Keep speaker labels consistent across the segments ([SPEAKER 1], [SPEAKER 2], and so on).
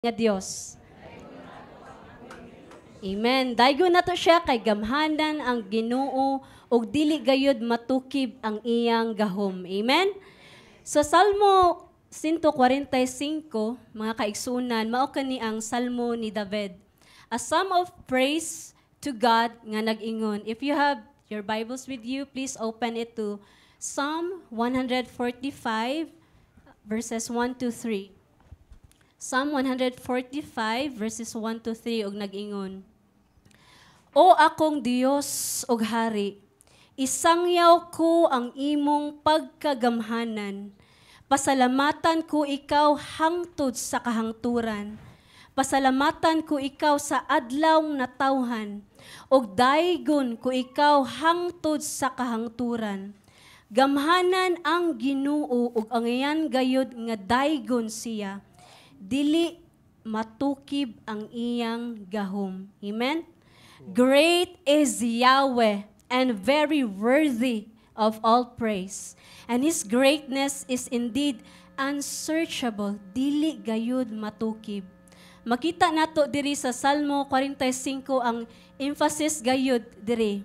[SPEAKER 1] nga Dios. Amen. Daygo na to siya kay gamhanan ang Ginoo ug dili gayud matukib ang iyang gahom. Amen. Sa Salmo 145, mga kaigsunan, mao kani ang salmo ni David. A psalm of praise to God nga nag-ingon. If you have your Bibles with you, please open it to Psalm 145 verses 1 to 3. Psalm 145 verses 1 to 3 og nag-ingon. O akong Dios ug Hari, isangyaw ko ang imong pagkagamhanan. Pasalamatan ko ikaw hangtod sa kahangturan. Pasalamatan ko ikaw sa adlawng natawhan. Og daygon ko ikaw hangtod sa kahangturan. Gamhanan ang Ginoo ug ang iyan gayud nga daygon siya. Dili matukib ang iyang gahom. Amen? Great is Yahweh and very worthy of all praise. And His greatness is indeed unsearchable. Dili gayud matukib. Makita nato diri sa Salmo 45 ang emphasis gayud diri.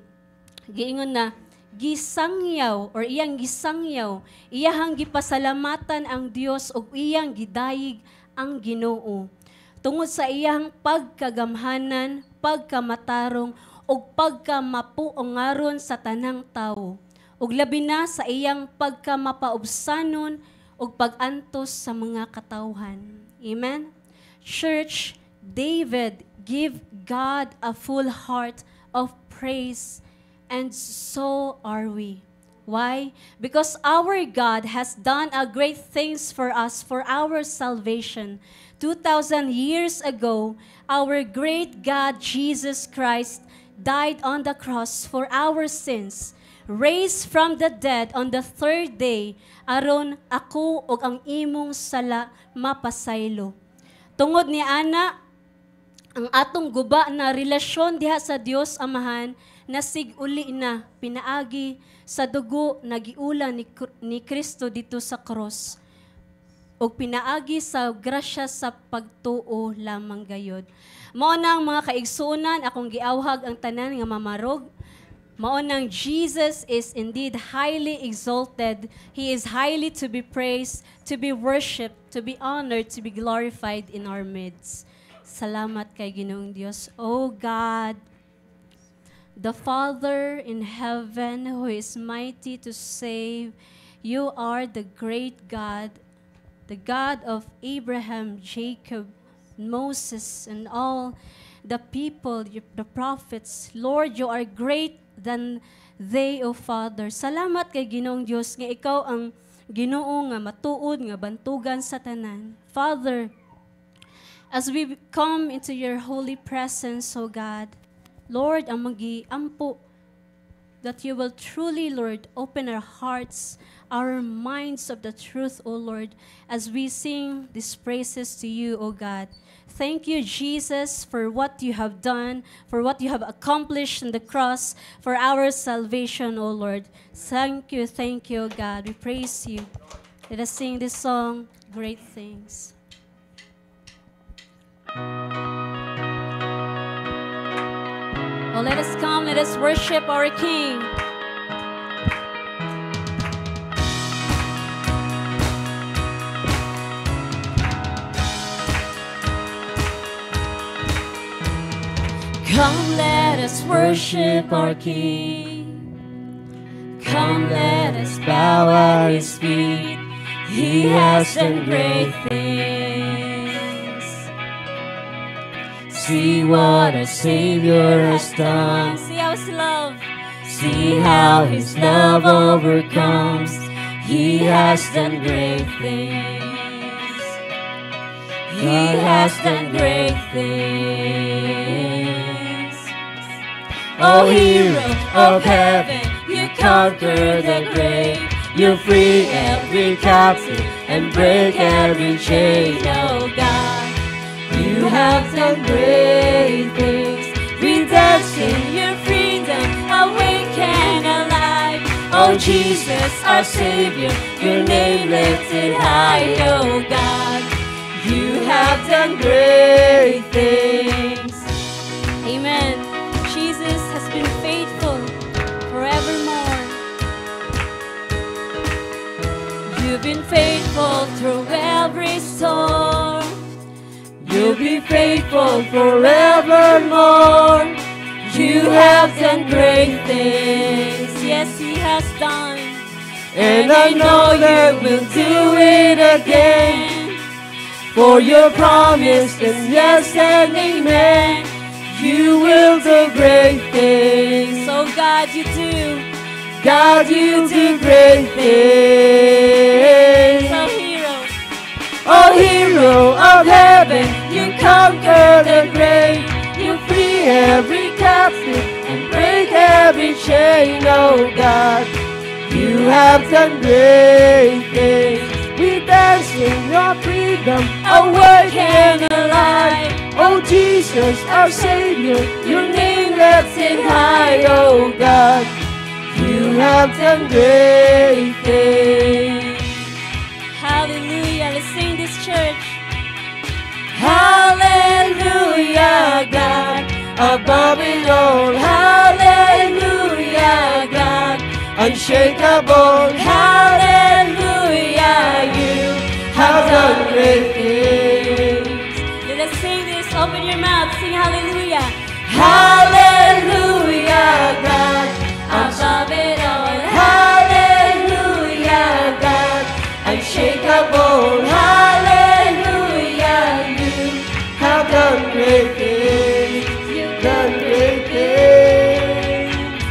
[SPEAKER 1] Giingon na, gisangyaw or iyang gisangyaw, iyahang gipasalamatan ang Dios ug iyang gidayig ang Ginoo. Tungod sa iyang pagkagamhanan, pagkamatarong, ug pagkamapuongaron sa tanang tawo, ug labi na sa iyang pagkamapaubsanon ug pag-antos sa mga katawhan. Amen? Church, David give God a full heart of praise, and so are we. Why? Because our God has done a great things for us, for our salvation. 2,000 years ago, our great God, Jesus Christ, died on the cross for our sins, raised from the dead on the third day, aron ako og ang imong sala mapasaylo. Tungod ni ana, ang atong guba na relasyon diha sa Dios Amahan, nasig-uli na pinaagi sa dugo nagiula ni Kristo dito sa cross o pinaagi sa grasya sa pagtuo lamang gayod. Mao nang mga kaigsunan akong giawhag ang tanan nga mamarog. Mao nang Jesus is indeed highly exalted. He is highly to be praised, to be worshipped, to be honored, to be glorified in our midst. Salamat kay Ginoong Dios. Oh God, the Father in heaven who is mighty to save, you are the great God, the God of Abraham, Jacob, Moses, and all the people, the prophets. Lord, you are great than they, O Father. Salamat kay Ginoong Diyos nga ikaw ang Ginoo nga matuod, nga bantugan sa tanan. Father, as we come into your holy presence, O God, Lord, ang mag-iampo that you will truly, Lord, open our hearts, our minds of the truth, O Lord, as we sing these praises to you, O God. Thank you, Jesus, for what you have done, for what you have accomplished on the cross, for our salvation, O Lord. Thank you, O God. We praise you. Let us sing this song, Great Things. Oh, let us come, let us worship our King. Come, let us worship our King. Come, let us bow at His feet. He has done great things. See what our Savior has done. See how His love. See how His love overcomes. He has done great things. He has done great things. Oh, hero of heaven, you conquer the grave. You free every captive and break every chain. Oh God, you have done great things. We dance in your freedom, awake and alive. Oh Jesus, our Savior, your name lifted high. Oh God,
[SPEAKER 2] You have done great things.
[SPEAKER 1] Amen. Jesus has been faithful forevermore. You've been faithful through every storm.
[SPEAKER 2] You'll be faithful forevermore. You have done great things.
[SPEAKER 1] Yes, He has done.
[SPEAKER 2] And I know that we'll do it again. For your promise is yes and amen. You will do great things.
[SPEAKER 1] So God, you do.
[SPEAKER 2] God, you do great things.
[SPEAKER 1] So hero.
[SPEAKER 2] Oh, hero of heaven, you conquer the grave. You free every captive and break every chain. Oh God, you have done great things. We dance in your freedom, awake and alive. Oh Jesus, our Savior, your name lifted high. Oh God, you have done great things.
[SPEAKER 1] Hallelujah. Let's sing this, church.
[SPEAKER 2] Hallelujah, God, above it all. Hallelujah, God, unshakable. Hallelujah, you have done great things.
[SPEAKER 1] Let us sing this. Open your mouth. Sing hallelujah.
[SPEAKER 2] Hallelujah, God, above it all. Hallelujah, God, unshakable. Hallelujah, you have done great things. You've done great things.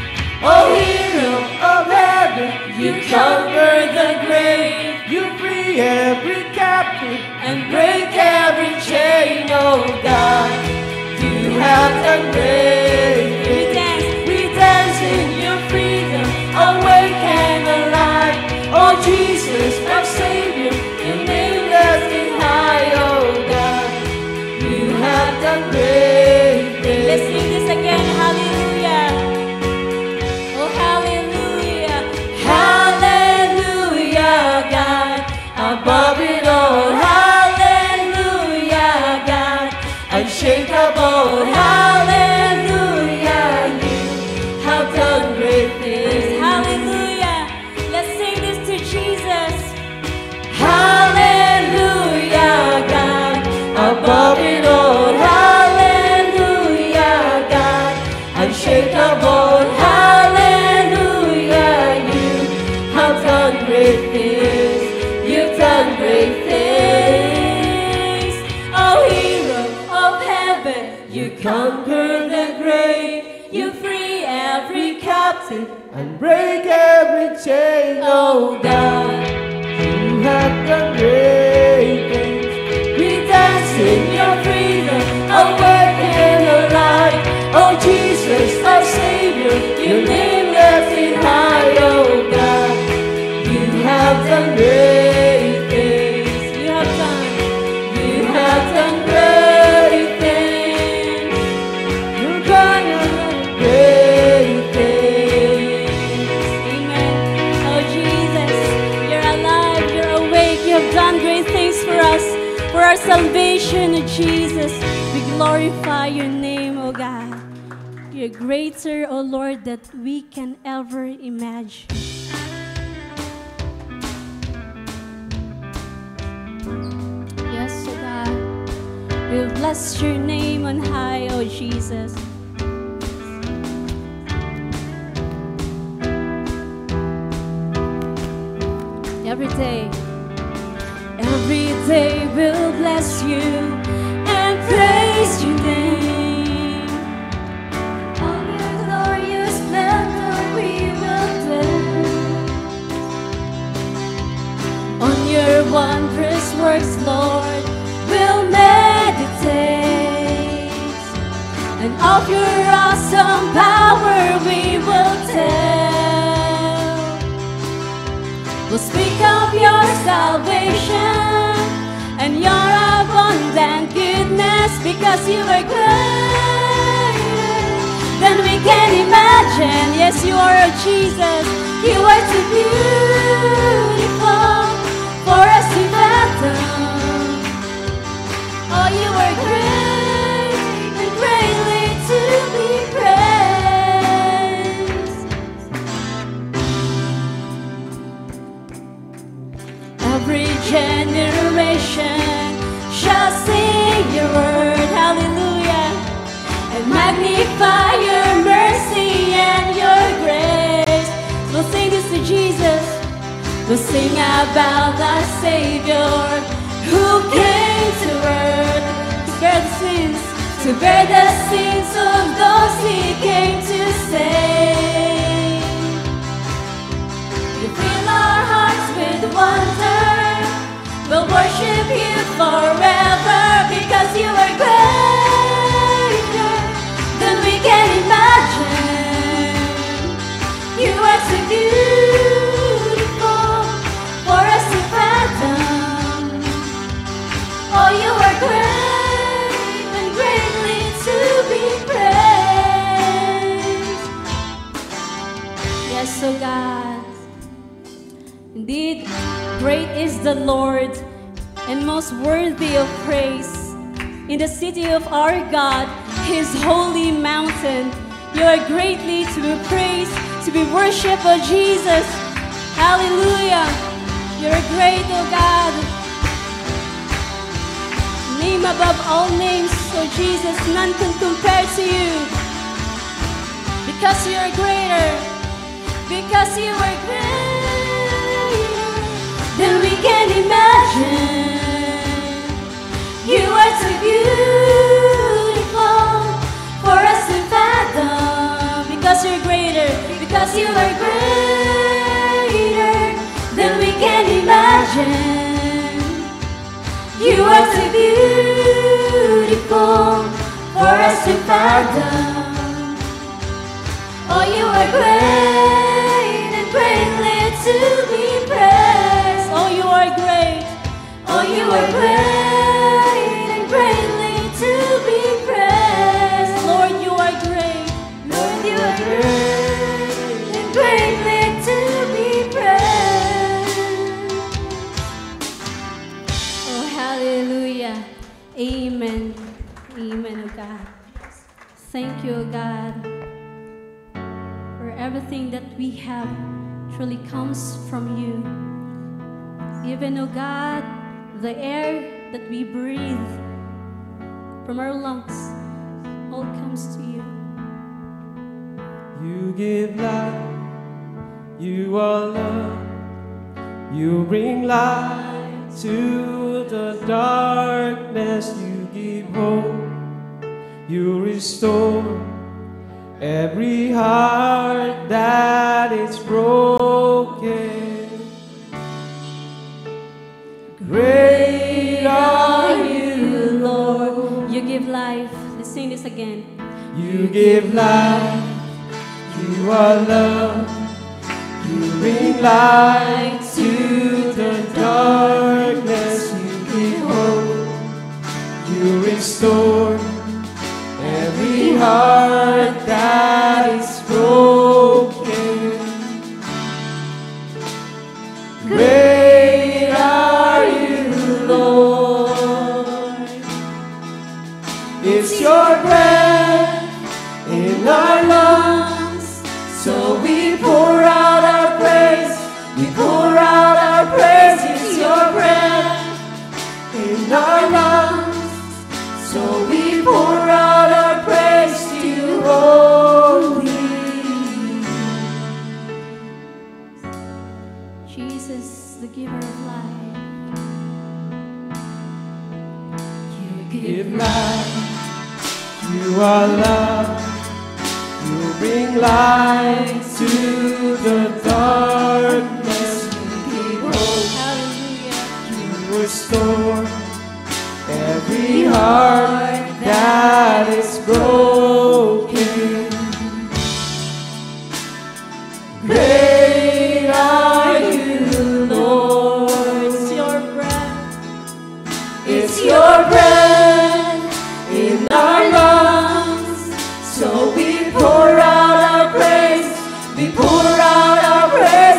[SPEAKER 2] Oh, hero of heaven, you conquer the grave. You free every captive and break every chain. Oh God, you have done great things. We dance in your freedom, awake and alive. Oh Jesus, our Savior, your name lifted high. Oh God, you have done great things.
[SPEAKER 1] Let's sing this again. Hallelujah. Oh, hallelujah.
[SPEAKER 2] Hallelujah, God, above it all. Hallelujah, God, unshakable. Hallelujah, you have done great things.
[SPEAKER 1] Hallelujah. Let's sing this to Jesus.
[SPEAKER 2] Hallelujah, God, above it all. Hallelujah, God, unshakable. Hallelujah, you have done great things. You've done great things. Oh, hero of heaven, you conquer the grave. You free every captive and break every chain. Oh God, you have done great things. We dance in your freedom, awake and alive. Oh Jesus, our Savior, your name lifted high. Oh God, you have done great things.
[SPEAKER 1] You have done.
[SPEAKER 2] You have done great things. You've done great things.
[SPEAKER 1] Amen. Oh, Jesus, you're alive, you're awake, you have done great things for us, for our salvation, Jesus. We glorify your name, oh God. You're greater, oh Lord, that we can ever imagine. Yes, oh God. We bless your name on high, oh Jesus. Every day we'll bless you and praise your name. On your glorious splendor we will dwell. On your wondrous works, Lord, we'll meditate. And of your awesome power we will tell. We'll speak of your salvation and your abundant goodness, because you are greater than we can imagine. Yes, you are, oh Jesus. You are too beautiful for us to fathom.
[SPEAKER 2] We'll sing about the Savior who came to earth to bear the sins of those He came to save. You fill our hearts with wonder. We'll worship You forever because You are greater than we can imagine. You are too beautiful for us to fathom. Oh, You are great and greatly to be praised. Yes, oh God. Indeed, great is the Lord and most worthy of praise. In the city of our God, His holy mountain, You are greatly to be praised, to be worshipped, oh Jesus. Hallelujah. You're great, oh God. Name above all names, oh Jesus, none can compare to You. Because You are greater, because You are greater than we can imagine. You are too beautiful for us to fathom. Because You're greater, because You are greater than we can imagine. You are too beautiful for us to fathom. Oh, You are great and greatly to be praised. Oh, You are great. Oh, You are great and greatly to be praised. Lord, You are great. Lord, You are great and greatly to be praised. Oh, hallelujah. Amen. Amen, oh God. Thank You, oh God, for everything that we have truly comes from You. Even, oh God, the air that we breathe from our lungs all comes to You.
[SPEAKER 3] You give life, You are love, You bring light to the darkness, You give hope, You restore every heart that is broken. Great are You, Lord.
[SPEAKER 2] You give life. Let's sing this again.
[SPEAKER 3] You give life, You are love, You bring light to the darkness, You give hope, You restore every heart that is broken. Great are You, Lord. It's Your breath in our lungs, so we pour out our praise. We pour out our praise. It's Your breath in our lungs, so we pour out our praise to You only.
[SPEAKER 2] Jesus, the giver of life. You
[SPEAKER 3] Give life, You are love, You bring light to the darkness, You give hope,
[SPEAKER 2] Hallelujah.
[SPEAKER 3] You restore every heart that is broken. Great are You, Lord.
[SPEAKER 2] It's Your breath.
[SPEAKER 3] It's Your breath in our lungs, so we pour out our praise. We pour out our praise.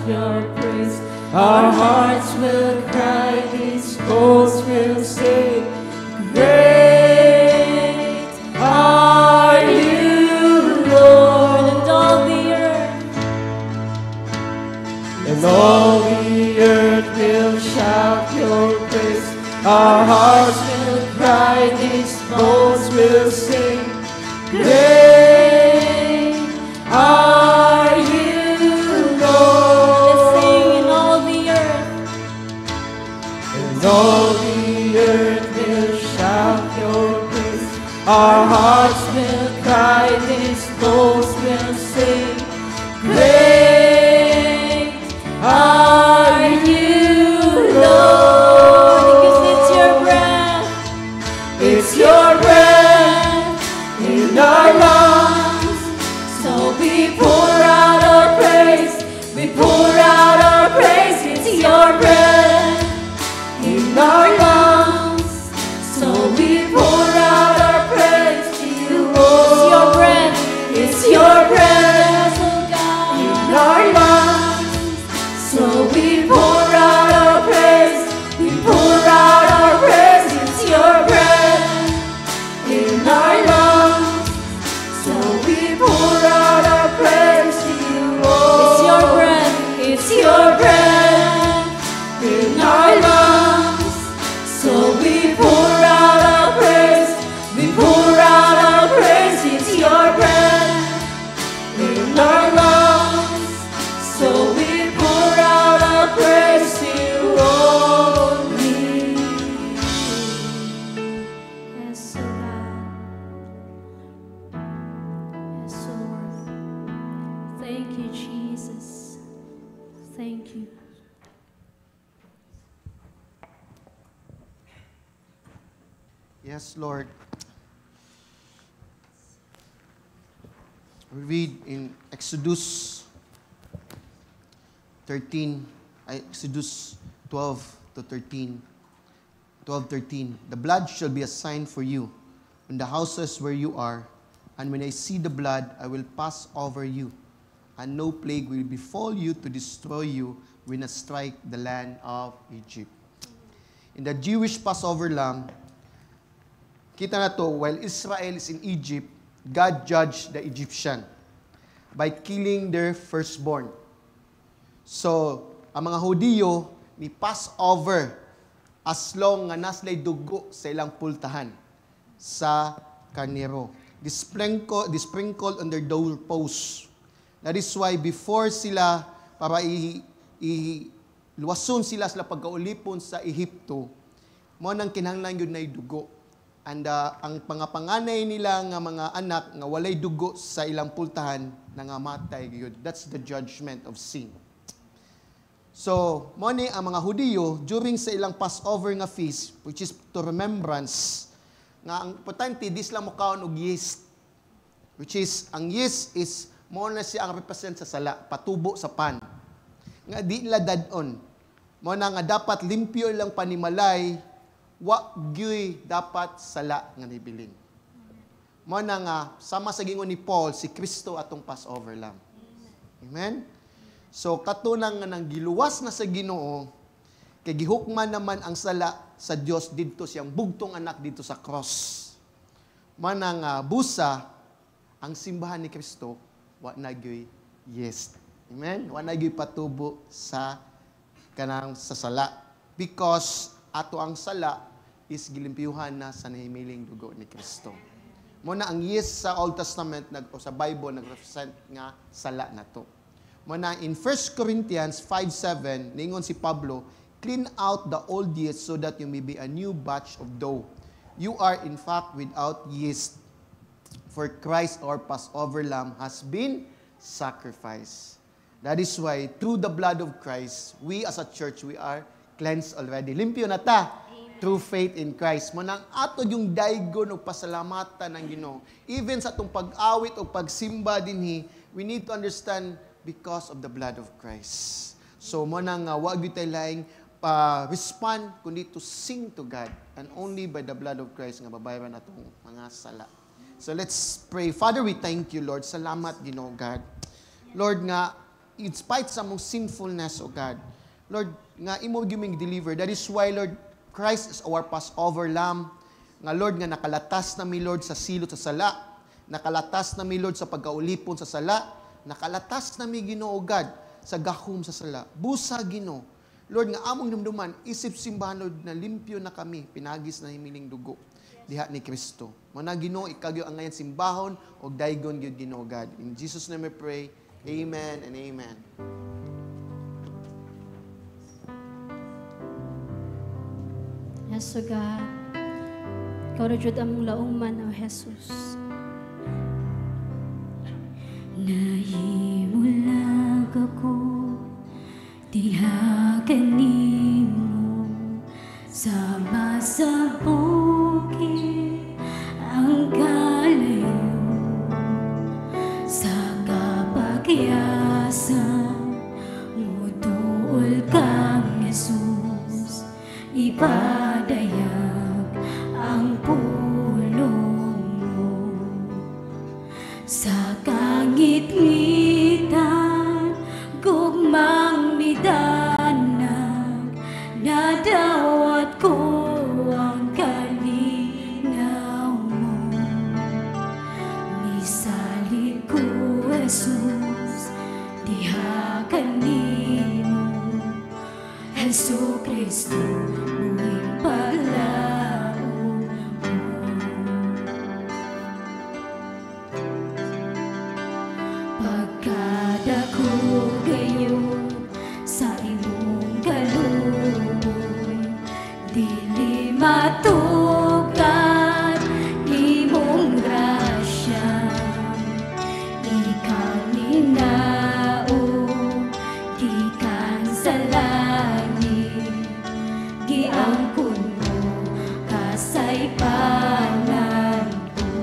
[SPEAKER 2] your praise. Our hearts will cry, these bones will sing. Great are you, Lord, and all the earth.
[SPEAKER 3] And all the earth will shout your praise. Our hearts will cry, these bones will sing. Great are you, Lord.
[SPEAKER 2] Let's sing in all the earth.
[SPEAKER 3] And all the earth will shout your praise. Our hearts will cry, these bones will sing. Great are you, Lord.
[SPEAKER 2] Because it's your breath.
[SPEAKER 3] It's your breath in our lungs.
[SPEAKER 2] So we pour out our praise. We pour out our praise. It's your breath
[SPEAKER 3] In our lungs.
[SPEAKER 2] So we pour out our praise to you. It's your breath. It's your breath, oh God.
[SPEAKER 3] In our lungs.
[SPEAKER 2] So we pour out our praise. We pour out our praise. It's your breath
[SPEAKER 3] In our lungs.
[SPEAKER 2] So we pour out our praise to you. It's your breath. It's your breath
[SPEAKER 3] In our lungs.
[SPEAKER 2] So we pour out our praise. We pour out our praise. It's your breath
[SPEAKER 3] In our lungs.
[SPEAKER 2] So we pour out our praise to you only. Yes, oh God. Yes, Lord. Thank you, Jesus. Thank you.
[SPEAKER 4] Yes, Lord. We read in Exodus 12 to 13. 12:13. The blood shall be a sign for you in the houses where you are, and when I see the blood, I will pass over you, and no plague will befall you to destroy you when I strike the land of Egypt. In the Jewish Passover lamb, kita na to, while Israel is in Egypt, God judged the Egyptian by killing their firstborn. So, ang mga Hudiyo, ni Passover as long nga naslay dugo sa ilang pultahan sa karnero. Disprinkle on their doorposts. That is why before sila, para luwason sila pagkaulipon sa Ehipto, mo nang kinahanglan yun na dugo. And ang pangapanganay nila nga mga anak nga walay dugo sa ilang pultahan nangamatay gyud. That's the judgment of sin. So, mo ni ang mga Hudiyo during sa ilang Passover nga feast, which is to remembrance, nga ang importante dis lang mo kaon og yeast, which is ang yeast is mo na siya ang represent sa sala, patubo sa pan. Nga di la dadon. Mo na nga dapat limpyo lang panimalay, wa gyoy dapat sala nga nibilin. Mo na nga sama sa gingon ni Paul si Kristo atong Passover lamb. Amen. So katunang nga nang giluwas na sa Ginoo, kay gihukman naman ang sala sa Dios didto siyang bugtong anak dito sa cross. Manang busa ang simbahan ni Kristo wa na gyoy yeast. Amen. Wa na gyoy patubo sa kanang sa sala because ato ang sala is gilimpyuhan na sa nahimiling dugo ni Kristo. Muna ang yeast sa Old Testament o sa Bible nag-represent nga sala na to. Muna in 1 Corinthians 5:7, ningon si Pablo, clean out the old yeast so that you may be a new batch of dough. You are in fact without yeast, for Christ our Passover lamb has been sacrificed. That is why through the blood of Christ, we as a church, we are cleansed already. Limpyo na ta. Through faith in Christ. Manang ato yung daigon o pasalamatan ng Ginoo. Even sa itong pag-awit o pagsimba dinhi, we need to understand because of the blood of Christ. So, manang wag tayo laing respond, kundi to sing to God. And only by the blood of Christ nga babayaran atong mga sala. So, let's pray. Father, we thank you, Lord. Salamat, Ginoo God. Lord nga, in spite sa mong sinfulness, O God, Lord, nga imo giming deliver. That is why, Lord, Christ is our Passover Lamb. Nga, Lord, nga nakalatas na mi, Lord, sa silot sa sala. Nakalatas na mi, Lord, sa pagkaulipon sa sala. Nakalatas na mi, Ginoo, God, sa gahom sa sala. Busa, Ginoo. Lord, nga among dumduman, isip simbahan, Lord, na limpyo na kami, pinagis na himiling dugo. Diha ni Kristo. Mana, Ginoo, ikagyo ang ngayon simbahon, o daigon gyud, Ginoo, God. In Jesus' name we pray. Amen and amen.
[SPEAKER 1] Yes, O God. Ikaw na jud among laungman, O Jesus.
[SPEAKER 2] Nahimulag ako, diha kanimo, sama sa bukid ang kalayo, sa kapagyasan, mutuol kang Jesus, ipadayag ang pulong mo. Sa kangit-ngitan, gugmang midanag, nadawat ko ang kalinaw mo. Misalig ko, Jesus, diha kanimo, Hesu Kristo, muling paglaon mo. Pagkadako gayon sa imong kaluoy, dili matukan imong grasya. Ikaw ninao, gikan sa langit, giangkon mo kasaypanan ko.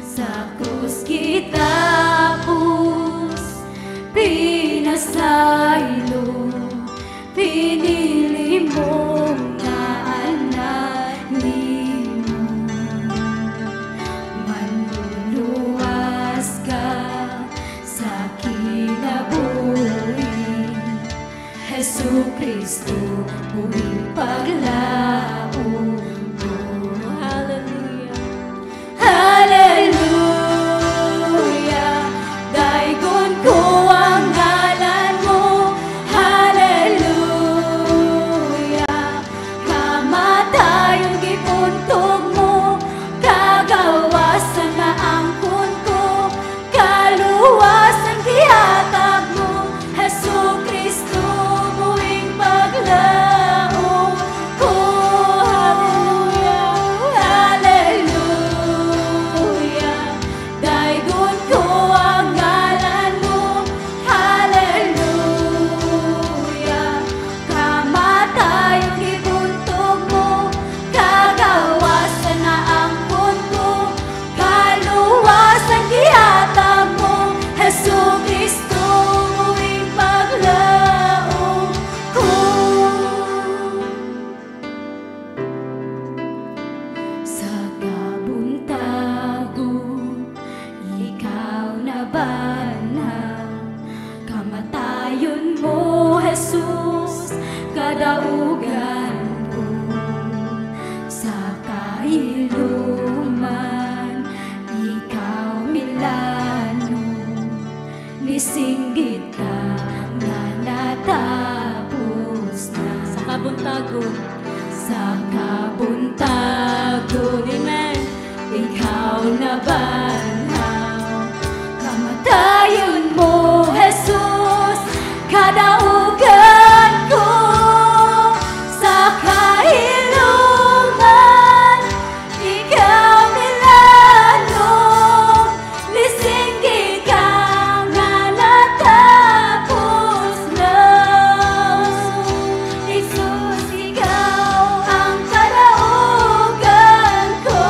[SPEAKER 2] Sa krus kitapos, pinasaylo, pinili mong nga anak nimo. Manluluwas ka sa kinabuhi, Hesu Kristo, muling paglaon mo.
[SPEAKER 1] Hallelujah.
[SPEAKER 2] Hallelujah, daigon ko ang ngalan mo. Hallelujah, kamatayong gipuntog mo, kagawasan na angkon ko, kaluwasan gihatag mo, Hesu Kristo, muling paglaon ko. Hallelujah, hallelujah, daigon ko ang ngalan mo. Hallelujah, kamatayong gibuntog mo, kagawasan na angkon ko, kaluwasan gihatag mo, Hesu Kristo, muling paglaon ko. Sa kabuntagon, ikaw na banhaw, kamatayon mo, Jesus, kadaugan ko. Sa kahiluman, ikaw milano, nisinggit ka na natapos na.
[SPEAKER 1] Sa kabuntagon.
[SPEAKER 2] Sa kabuntagon,
[SPEAKER 1] Amen.
[SPEAKER 2] ikaw na banhaw, kamatayon mo, Jesus, kadaugan ko. Sa kahilungan, ikaw milano, nisinggit ka nga natapos na. Jesus, ikaw ang kadaugan ko.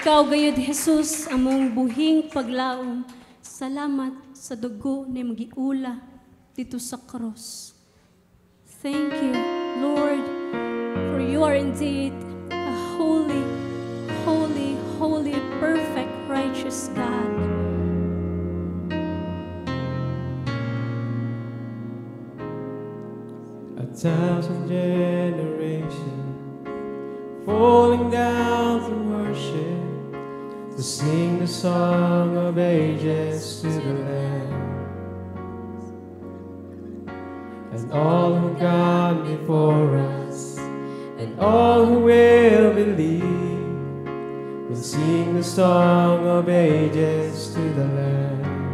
[SPEAKER 1] Ikaw gayud Jesus among buhing paglaom. Salamat sa dugo na magiula dito sa cross. Thank you, Lord, for you are indeed a holy, holy, holy, perfect, righteous God.
[SPEAKER 3] A thousand generations falling down to worship, to sing the song of ages to the Lamb. And all who've gone before us, and all who will believe, will sing the song of ages to the Lamb.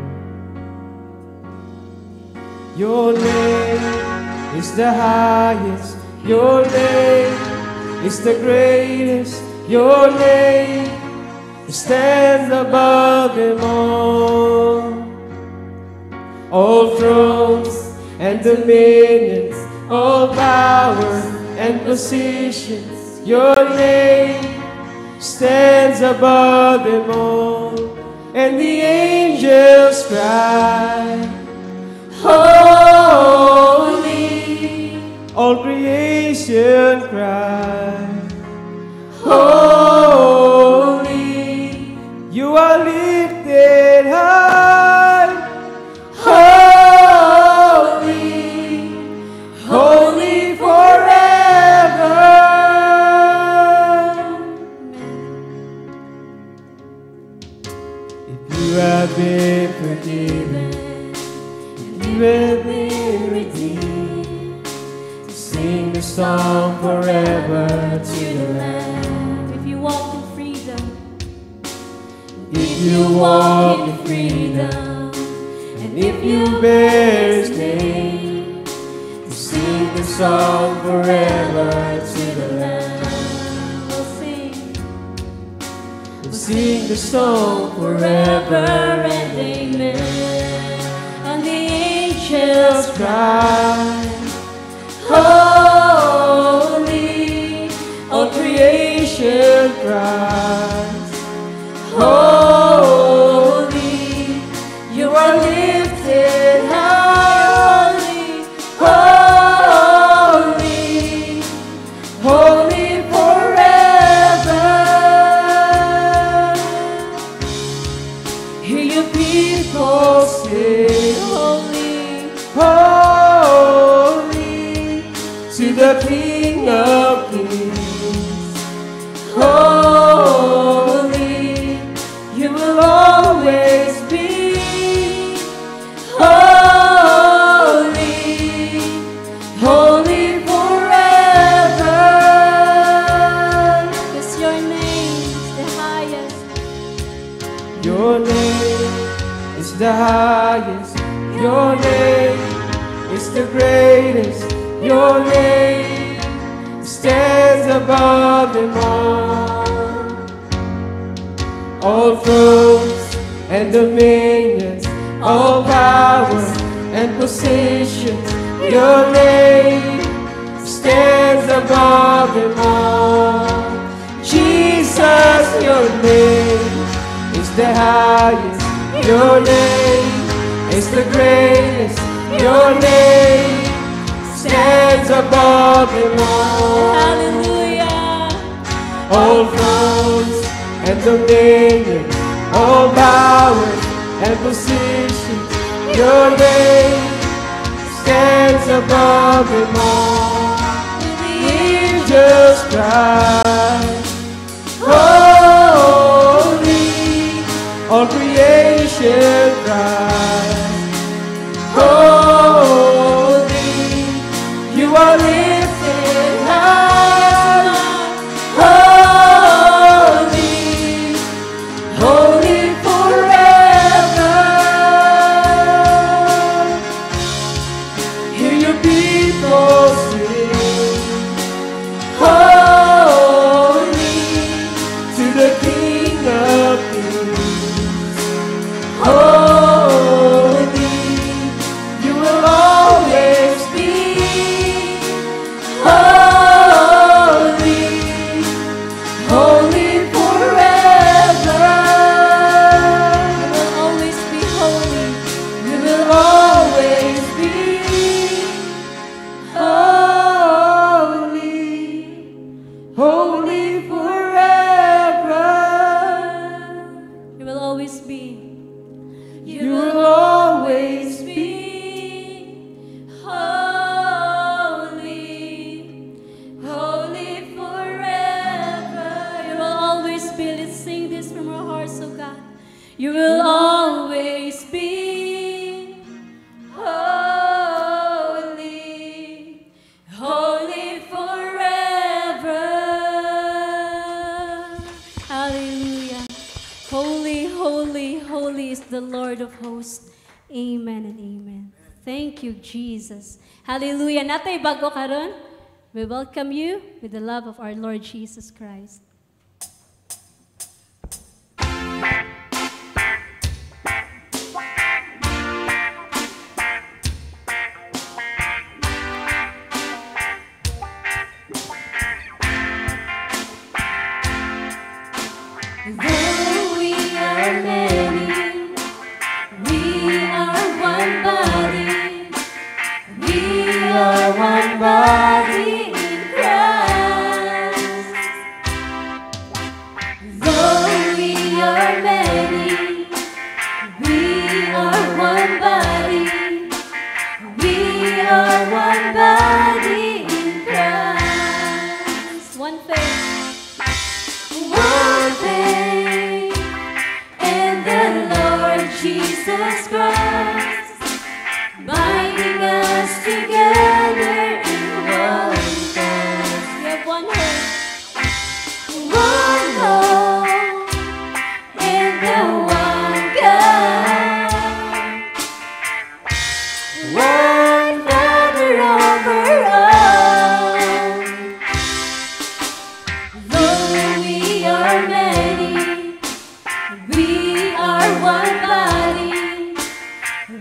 [SPEAKER 3] Your name is the highest, your name is the greatest, your name stands above them all. All thrones and dominions, all power and positions, your name stands above them all. And the angels cry, holy. All creation cries, holy. You are lifted high, holy, holy forever. If you have been forgiven, if you have been redeemed, sing the song forever to the Lamb.
[SPEAKER 1] If you walk in freedom,
[SPEAKER 3] If you walk in freedom, and if you bear His name, sing the song forever to the Lamb.
[SPEAKER 1] we'll sing.
[SPEAKER 3] We'll sing the song forever and amen.
[SPEAKER 1] And the angels
[SPEAKER 3] Cry, holy, all creation cries, holy, you are lifted high, holy, holy forever. Hear your people sing,
[SPEAKER 1] holy,
[SPEAKER 3] holy, to the King of Kings. Holy, you will always be. Holy, holy forever.
[SPEAKER 1] because your name is the highest.
[SPEAKER 3] Your name is the highest. Your name is the greatest. Your name stands above them all. All thrones and dominions, all powers and positions, your name stands above them all. Jesus, your name is the highest. Your name is the greatest. Your name stands above them all.
[SPEAKER 1] Hallelujah.
[SPEAKER 3] All thrones and dominions, all powers and positions, your name stands above them all. The angels cry, holy, all creation cries, holy, you are lifted high, holy, holy forever. Hear your people sing, holy, to the King of Kings. Holy, you will always be. Holy, holy forever.
[SPEAKER 1] host. Amen and amen. Thank you, Jesus. Hallelujah. Natay bago karon, we welcome you with the love of our Lord Jesus Christ.
[SPEAKER 2] Though we are many, we are one body. We are one body in Christ. Though we are many, we are one body. We are one body in Christ.
[SPEAKER 1] One faith.
[SPEAKER 2] One faith in the Lord Jesus Christ, binding us together in one cause.
[SPEAKER 1] We have one hope.
[SPEAKER 2] One hope in the one God, one Father over all. Though we are many, we are one body.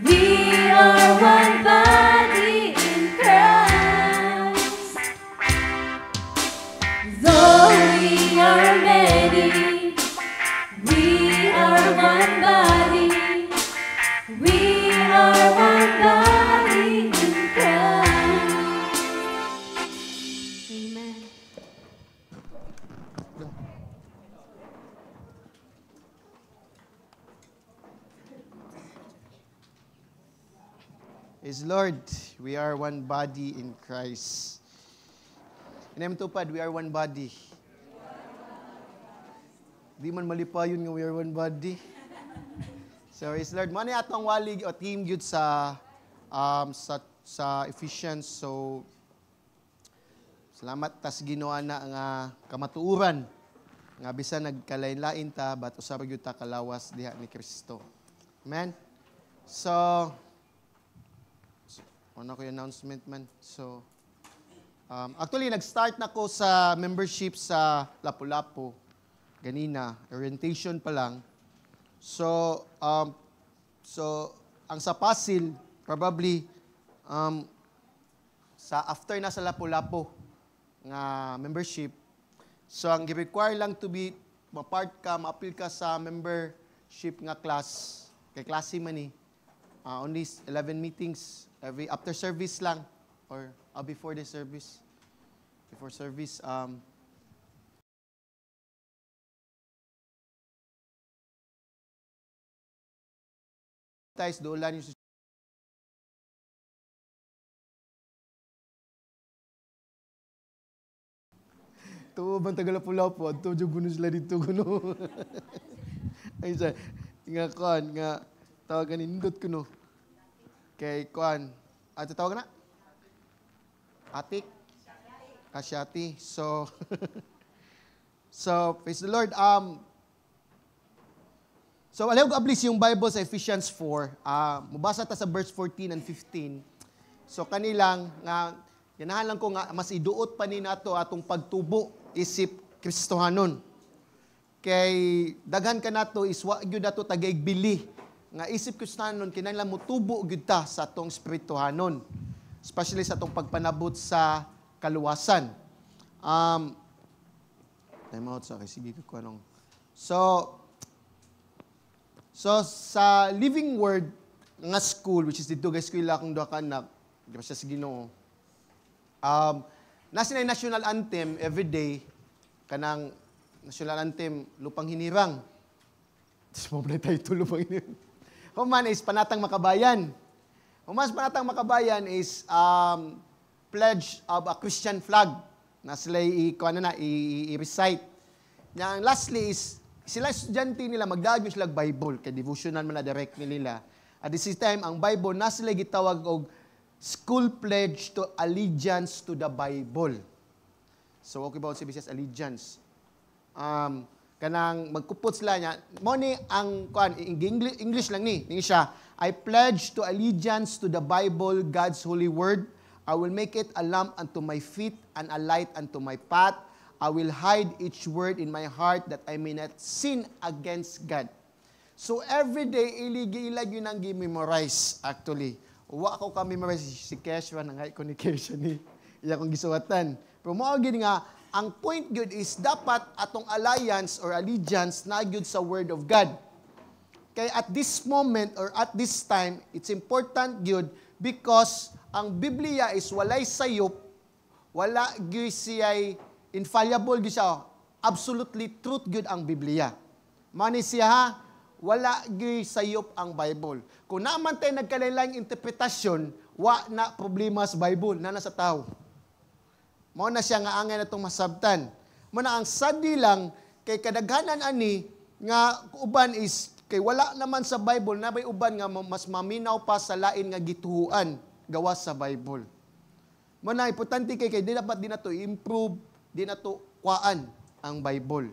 [SPEAKER 2] We are one body in Christ. Though we are many, we are one body. We are one body in Christ.
[SPEAKER 1] Amen.
[SPEAKER 4] Is Lord, we are one body in Christ. Inem tupad, we are one body. Di man malipayon nga we are one body. So, is Lord, man atong walig o team gyud sa Ephesians. So, salamat tas Ginoo na nga kamatuuran nga bisan nagkalain-lain ta but usab gyud ta kalawas diha ni Kristo. Amen. So, ano ko yung announcement man. So, actually, nag-start na ko sa membership sa Lapu-Lapu. Ganina, orientation pa lang. So, ang sa Pasil, probably, sa after na sa Lapu-Lapu nga membership, so ang require lang to be, ma-part ka, ma-appeal ka sa membership nga class, kay klase man only 11 meetings, every after service lang, or before the service. Before service, dolan yung tuo bang Lapu-Lapu adto jud kuno sila dito kuno. Ay sa nga kuan nga tawagan nindot kuno. Kay kuan ato tawag na Atik Kasyati. So praise the Lord. So, alaw ko ablis yung Bible sa Ephesians 4. Mubasa ta sa verse 14 and 15. So, kanilang, ganahan lang ko nga, mas iduot pa ni nato atong pagtubo isip Kristohanon. Kay, daghan ka nato, iswa gyud nato tagaigbili. Nga isip Kristohanon, kinahanglan mo tubo gyud ta sa atong Espirituhanon. Especially sa atong pagpanabot sa kaluwasan. Time out, sorry. Sige ko anong. So, sa Living Word nga school, which is dito guys, eskwela akong duha ka anak, di ba siya sa Ginoo. Nasa na national anthem every day, kanang national anthem, Lupang Hinirang. Tapos mabalay tayo ito, Lupang Hinirang. Human is Panatang Makabayan. Human Panatang Makabayan is pledge of a Christian flag na sila i-recite. Yang lastly is, sila estudyante nila, magdaag yung sila Bible, kay devotional man na direct nila. At the same time, ang Bible, na sila gitawag og school pledge to allegiance to the Bible. So, okay ba si Bisnes allegiance? kanang magkupot sila niya. Mo ni ang kuan English lang ni siya. I pledge to allegiance to the Bible, God's holy word. I will make it a lamp unto my feet and a light unto my path. I will hide each word in my heart that I may not sin against God. So every day ilig yun ang gi-memorize actually. Wa ko ka memorize si Keshwa nang ko ni Kesha ni iya kong gisuwatan. Pero mao gid nga ang point good is dapat atong alliance or allegiance na gyud sa word of God. Kay at this moment or at this time it's important gyud because ang Biblia is walay sayop, wala gyud siya'y infallible gyud siya. Absolutely truth gyud ang Biblia. Mani siya ha, wala gyud sayop ang Bible. Kung naman tayo nagkalain-laing interpretasyon, wa na problema sa Bible na nasa tao. Mao na siya nga angay natong masabtan. Mo na ang sadi lang kay kadaghanan ani nga uban is kay wala naman sa Bible nabay uban nga mas maminaw pa sa lain nga gituhuan gawas sa Bible. Mo na importante kay di dapat din nato improve, di nato kuan ang Bible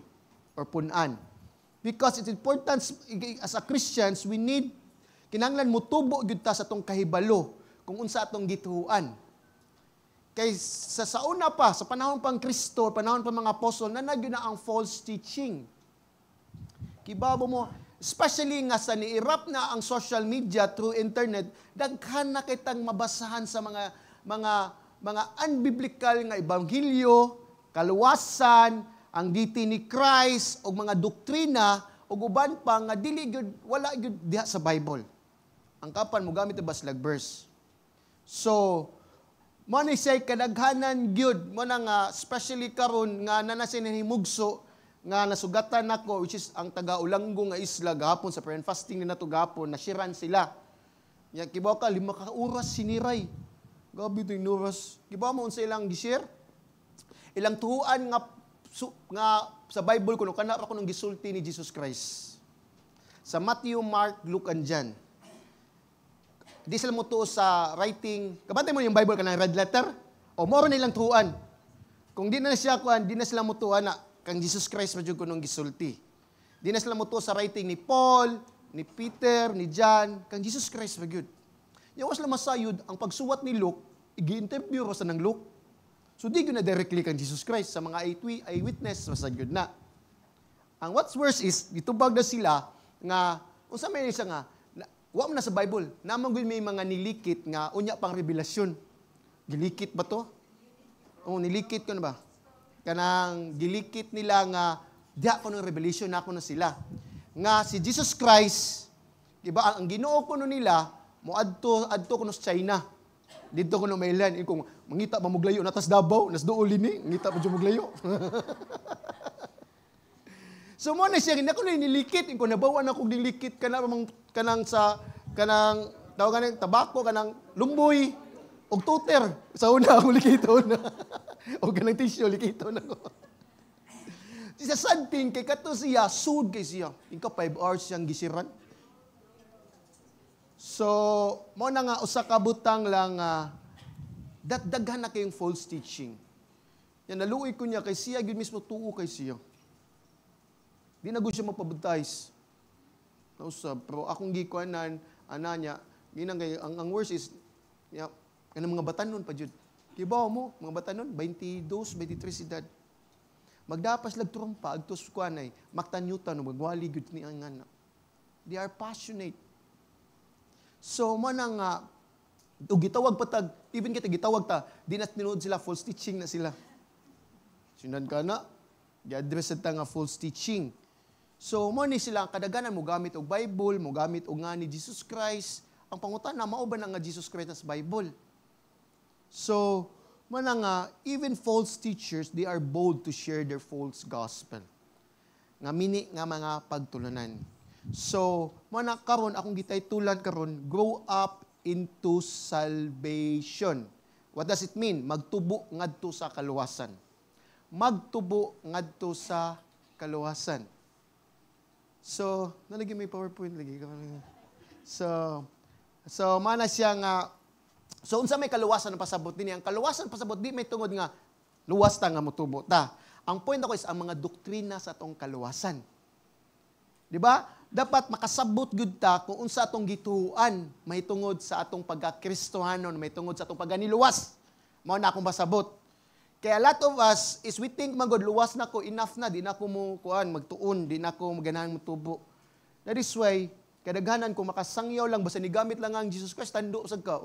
[SPEAKER 4] or punan. Because it's important as a Christians, we need kinahanglan mutubo gyud ta sa atong kahibalo kung unsa atong gituhuan. Kay sa una pa, sa panahon pang Kristo, panahon pang mga apostol, nanagyo na ang false teaching. Kibabo mo, especially nga sa niirap na ang social media through internet, daghan na kitang mabasahan sa mga unbiblical nga ebanghelyo, kaluwasan, ang diti ni Christ o mga doktrina o uban pa nga dili gyud wala gyud diha sa Bible. Ang kapan mo gamit ba slag verse. So, mo ni say kadaghanan gyud mo na nga especially karon nga nanasin himugso nga nasugatan nako which is ang taga-Ulanggo nga isla gahapon sa prayer and fasting ni nato gahapon nashiran sila. Ya kibaw ka 5 ka oras siniray. Gabi to oras. Kibaw mo unsa ilang gishare? Ilang tuhuan nga sa Bible kuno kana ra kuno gisulti ni Jesus Christ. Sa Matthew, Mark, Luke and John. Di sila mo to sa writing. Kabantay mo yung Bible kanang red letter o moro nilang tuhuan. Kung di na siya kuan, di na sila mo tuhuan na kang Jesus Christ ma jud kunong gisulti. Di na sila mo to sa writing ni Paul, ni Peter, ni John, kang Jesus Christ ma jud. Yawas lang masayod ang pagsuwat ni Luke, igi-interview ra sa nang Luke. So di gyud na directly kang Jesus Christ sa mga eyewitness masayod na. Ang what's worse is gitubag na sila nga unsa may isa nga wa man na sa Bible. Namang gud may mga nilikit nga unya pang revelasyon. Gilikit ba to? O nilikit ko na ba? Kanang gilikit nila nga diha ko ng revelation na ako na sila. Nga si Jesus Christ, diba, ang Ginoo ko nila mo adto kuno sa China. Dito kuno mailan kung mangita mamuglayo natas Davao, nas duol ini, ngita pa muglayo. So mo na siya ko nilikit ko nabawan ako nilikit kanang tawag kanang tabako kanang lumboy og tuter sa una ako likito na. O kanang tissue likito na ko. Sa sad thing kay kato siya sud kay siya. Inka 5 hours siyang gisiran. So mo na nga usa ka butang lang daghan na kayong false teaching. Yan naluoy ko niya kay siya gyud mismo tuo kay siya. Di na gud siya mapabaptize. Nausab, pero akong gikuanan, ananya, ginang kay ang worst is, kanang mga batanon pa jud. Kibaw mo, mga batanon, 22, 23 edad. Magdapas lag trompa, agtos kuanay, maktanyutan, magwali gud ni ang anak. They are passionate. So, manang gitawag patag, even kita gitawag ta, di na tinuod sila, false teaching na sila. Sinad ka na, i-address ta nga false teaching. So, mo ni sila kadaganan mo gamit og Bible, mo gamit og nga ni Jesus Christ. Ang pangutana mao ba na nga Jesus Christ as Bible? So, man nga even false teachers, they are bold to share their false gospel. Nga mini nga mga pagtulunan. So, man karon akong gitaytulan karon, grow up into salvation. What does it mean? Magtubo ngadto sa kaluwasan. Magtubo ngadto sa kaluwasan. So, nalagi may PowerPoint lagi. So mana siya nga, so unsa may kaluwasan na pasabot din. Ang kaluwasan pasabot di may tungod nga, luwas ta nga mutubo ta. Ang point ako is ang mga doktrina sa atong kaluwasan. Di ba? Dapat makasabot gud ta kung unsa atong gituhuan may tungod sa atong pagka-Kristohanon, may tungod sa atong pagganiluwas. Mao na akong basabot. Kaya a lot of us is we think magod luwas na ko, enough na, di na ko mo kuan magtuon, di na ko maganahan mo tubo. That is why kadaghanan kung makasangyaw lang basta ni gamit lang ang Jesus Christ tando usag ka.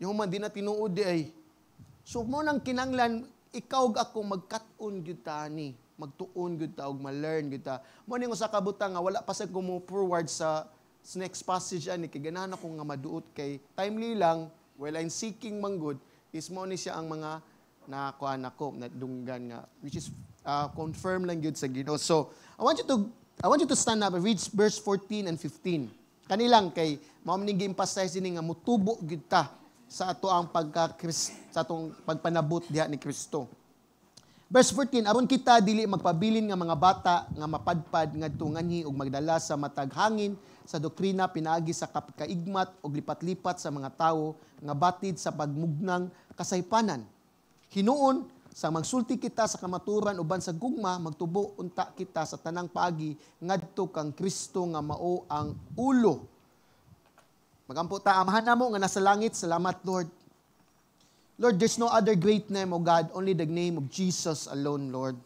[SPEAKER 4] Yung man di na tinuod di ay. So mo nang kinanglan ikaw ug ako magkat-on gyud ta ni, magtuon gyud ta ug ma-learn gyud ta. Mo ning usa ka butang nga wala pa sad ko mo forward sa next passage ani kay ganahan ako nga maduot kay timely lang while I'm seeking manggod is mo ni siya ang mga na kuan ako na dunggan nga which is confirm lang gyud sa Ginoo. So I want you to stand up and read verse 14 and 15. Kanilang kay mao ning gi-emphasize ini nga mutubo gyud ta sa ato ang sa atong pagpanabot diha ni Kristo. Verse 14, aron kita dili magpabilin nga mga bata nga mapadpad ngadto nganhi ug magdala sa matag hangin sa doktrina pinaagi sa kaigmat ug lipat-lipat sa mga tawo nga batid sa pagmugnang kasaypanan. Hinuon sa magsulti kita sa kamaturan uban sa gugma magtubo unta kita sa tanang paagi ngadto kang Kristo nga mao ang ulo. Magampo ta amahan namo nga nasa langit. Salamat Lord. Lord, there's no other great name, O God, only the name of Jesus alone, Lord.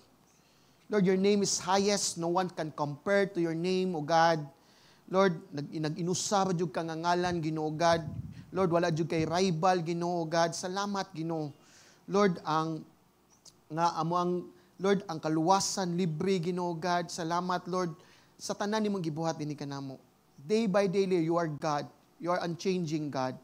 [SPEAKER 4] Lord, your name is highest. No one can compare to your name, O God. Lord, nag-inusar jud ka nga ngalan, Ginoo God. Lord, wala jud kay rival, Ginoo God. Salamat, Ginoo. Lord, ang kaluwasan libre, Ginoo God. Salamat, Lord, sa tanan nimong gibuhat dinhi kanamo. Day by day, you are God. You are unchanging God.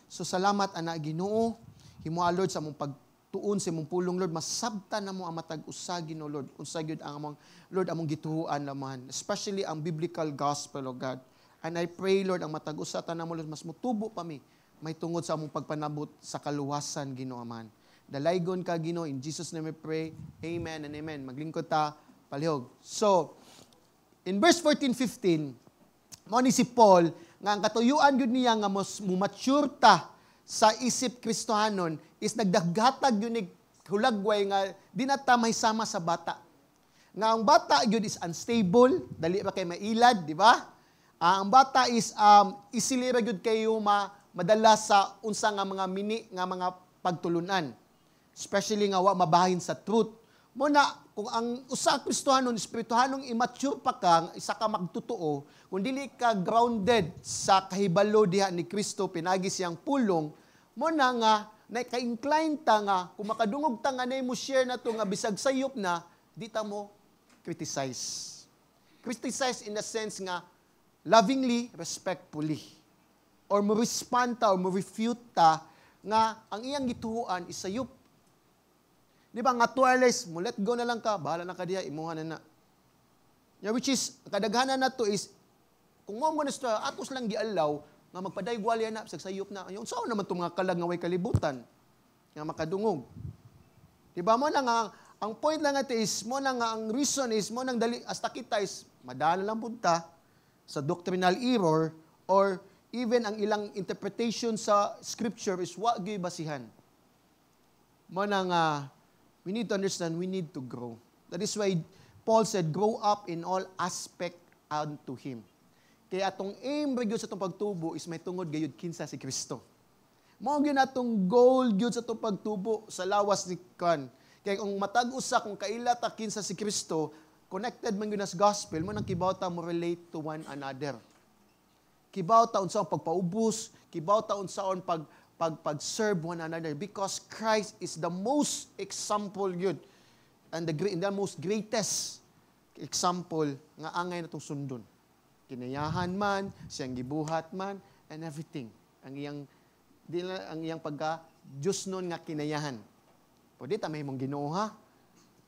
[SPEAKER 4] So salamat ana Ginoo. Himuha Lord sa among pagtuon sa among pulong Lord, masabtan namo ang matag usa Ginoo Lord. Unsa gyud ang among Lord among gituhuan naman, especially ang biblical gospel of God. And I pray Lord ang matag usa ta namo Lord mas mutubo pa mi may tungod sa among pagpanabot sa kaluwasan Ginoo man. Dalaygon ka Ginoo, in Jesus name we pray. Amen and amen. Maglingkod ta palihog. So in verse 14-15 mao ni si Paul nga ang katuyuan gyud niya nga mature ta sa isip Kristohanon is nagdaghatag yun ni hulagway nga di na ta mahisama sa bata. Nga ang bata yun is unstable, dali pa kay mailad, di ba? Ang bata is easily ra gyud kayo madala sa unsa nga mga mini nga mga pagtulunan. Especially nga wa mabahin sa truth. Muna kung ang usa Kristohanon espirituhanong immature pa ka, isa ka magtotoo, kung dili ka grounded sa kahibalo diha ni Kristo pinagi siyang pulong, mo na nga ka-incline ta nga kung makadungog ta nga mo share na to nga bisag sayop na di ta mo criticize. Criticize in the sense nga lovingly, respectfully. Or mo respond ta or mo refute ta nga ang iyang gituhuan is sayop. Di ba nga tuales, mo let go na lang ka, bahala na ka diha, imuha na na. Yeah, which is, kadaghanan na to is, kung mo na atos lang gialaw, nga magpadaygwalya na, sagsayop na, yung saan naman itong mga kalag nga way kalibutan, nga makadungog. Di ba mo na nga, ang point lang ito is, mo na nga, ang reason is, mo nang dali, hasta kita is, madala lang punta sa doctrinal error, or even ang ilang interpretation sa scripture is, wag gyud basihan. Mo na nga, we need to understand, we need to grow. That is why Paul said, grow up in all aspect unto Him. Kaya atong aim ra gyud sa itong pagtubo is may tungod gayud kinsa si Kristo. Mao gyud atong goal gyud sa itong pagtubo sa lawas ni kan. Kaya kung matag usa kung kaila ta kinsa si Kristo, connected man gyud sa gospel, mo nang kibaw ta mo relate to one another. Kibaw ta unsaon pagpaubos, kibaw ta unsaon pag-serve one another because Christ is the most example yun and the most greatest example nga angay natong sundon. Kinayahan man, siyang gibuhat man, and everything. Ang iyang pagka Diyos nun nga kinayahan. Pwede ta may mong Ginoo ha.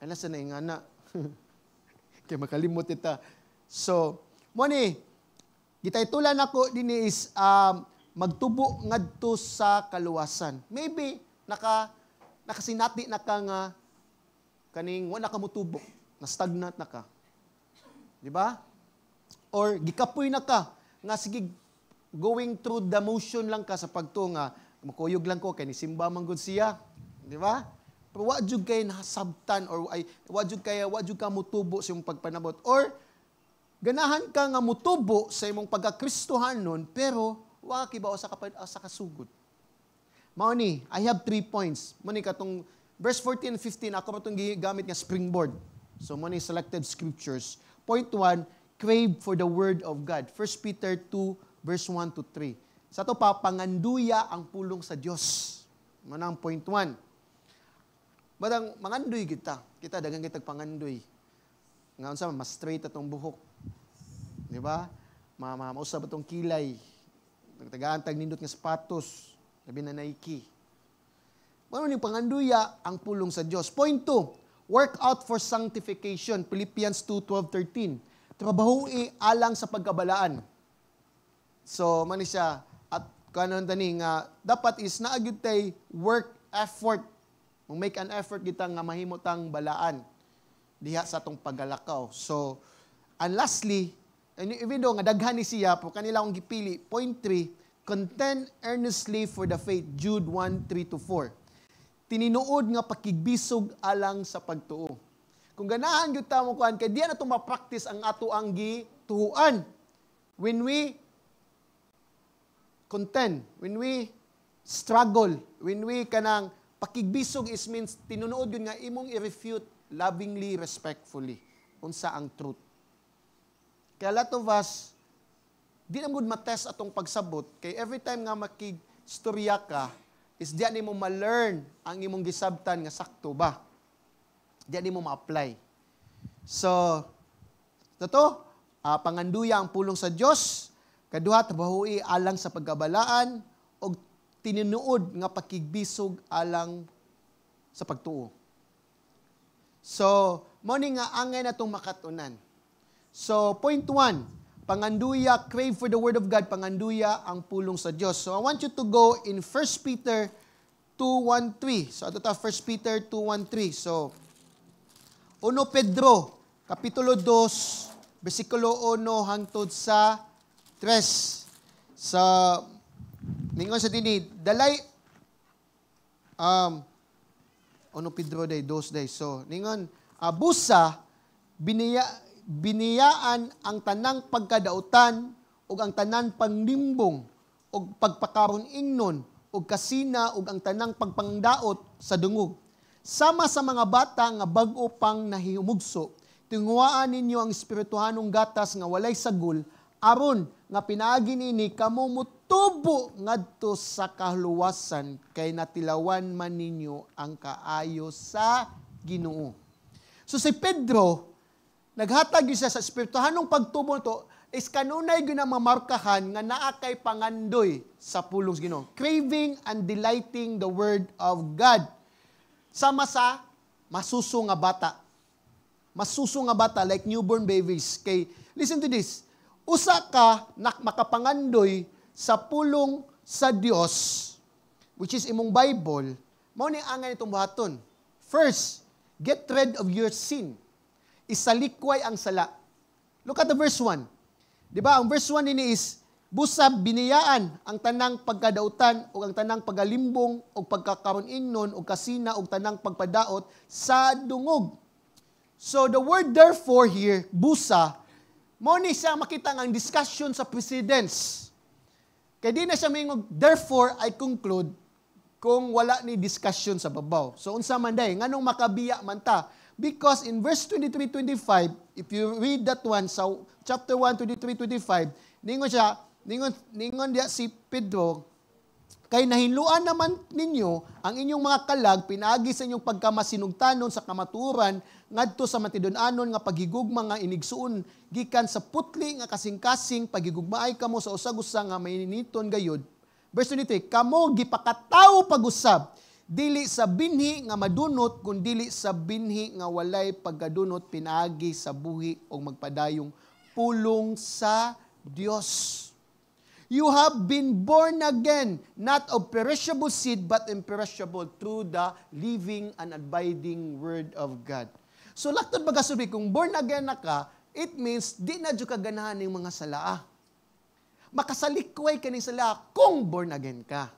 [SPEAKER 4] Ano sa naingana? Kaya makalimot ita. So, mo ni, gitaytulan ako din is magtubo ngadto sa kaluwasan. Maybe nakasinati na ka nga kaning wala ka motubo, na stagnant na ka. Di ba? Or gikapoy na ka nga sige going through the motion lang ka sa pagtunga, makuyog lang ko kay ni simba man gud siya. Di ba? pero wa jud kay nasabtan or ay wa jud ka mutubo sa imong pagpanabot or ganahan ka nga mutubo sa imong pagkakristohanon pero wa kibaw sa kasugod. Mao ni, I have 3 points. Mo ni katong verse 14 and 15 ako matong gigamit nga springboard. So mo ni selected scriptures. Point 1, crave for the word of God. 1 Peter 2 verse 1 to 3. Sa to pa panganduya ang pulong sa Dios. Mo nang point 1. Badang mangandoy kita. Kita daghang kitag pangandoy. Nga unsa mas straight atong buhok. Di ba? Mausab atong kilay. Nagtagaan-tag nindot nga sapatos. Labi na Nike. Ano ni panganduya ang pulong sa Dios? Point 2, work out for sanctification. Philippians 2:12-13. Trabahui alang sa pagkabalaan. So, mani siya, at kanon tani nga, dapat is naagyud tay work effort. Make an effort kita nga mahimutang balaan diha sa atong paggalakaw. So, and lastly, even though nga daghan ni siya, po kanila akong gipili, point 3, contend earnestly for the faith, Jude 1:3-4. Tininuod nga pakigbisog alang sa pagtuo. Kung ganahan gyud ta mo kuan kay diyan ato ma-practice ang ato ang gituhuan. When we contend, when we struggle, when we kanang pakigbisog is means tinunood yun nga imong i-refute lovingly, respectfully unsa ang truth. Kaya a lot of us di na gud matest atong pagsabot kay every time nga makigstorya ka is diyan nimo ma-learn ang imong gisabtan nga sakto ba. Diyan nimo ma-apply. So panganduya ang pulong sa Dios, kaduha trabahui alang sa pagkabalaan og tinuod nga pakigbisog alang sa pagtuo. So mao ni nga angay natong makatunan. So point 1, panganduya, crave for the word of God, panganduya ang pulong sa Dios. So I want you to go in 1 Peter 2:1-3. So ato ta 1 Peter 2:1-3. So 1 Pedro kapitulo 2 bersikulo 1 hangtod sa 3. Sa ningon sa dinid, dalay 1 Pedro day 2 day. So ningon busa biniyaan ang tanang pagkadautan ug ang tanan panglimbong ug pagpakaron ingnon ug kasina ug ang tanang pagpangdaot sa dungog. Sama sa mga bata nga bag-o pang nahimugso, tinguhaan ninyo ang espirituhanong gatas nga walay sagol aron nga pinaagi nini kamo mutubo ngadto sa kaluwasan kay natilawan man ninyo ang kaayo sa Ginoo. So si Pedro naghatag siya sa espirituhanong pagtubo to is kanunay gyud na mamarkahan nga naa kay pangandoy sa pulong sa Ginoo. Craving and delighting the word of God. Sama sa masuso nga bata. Masuso nga bata like newborn babies. Kay listen to this. Usa ka makapangandoy sa pulong sa Dios which is imong Bible. Mao ni angay itong buhaton. First, get rid of your sin. Isalikway ang sala. Look at the verse 1. Di ba? Ang verse 1 nini is, busab biniyaan ang tanang pagkadautan o ang tanang pagalimbong o pagkakaron ingnon o kasina o tanang pagpadaot sa dungog. So the word therefore here, busa, mo ni siya makita ang discussion sa precedence. Kaya di na siya mingog, therefore I conclude kung wala ni discussion sa babaw. So unsa man day, nganong makabiya man ta? Because in verse 23-25, if you read that one, sa chapter 1, 23-25, ningon diya si Pedro, kay nahinluan naman ninyo ang inyong mga kalag, pinaagi sa inyong pagkamasinugtanon sa kamaturan, ngadto sa matidunanon nga paghigugma nga inigsuon, gikan sa putli nga kasing-kasing, paghigugmaay kamo sa usag-usa nga mainiton gayod. Verse 23, kamo gipakataw pag-usab, dili sa binhi nga madunot, kung dili sa binhi nga walay pagkadunot, pinaagi sa buhi o magpadayong pulong sa Dios. You have been born again, not of perishable seed, but imperishable through the living and abiding word of God. So, laktod bagasubi, kung born again na ka, it means, di na dyo kaganahan ng mga salaa. Makasalikway ka ng salaa kung born again ka.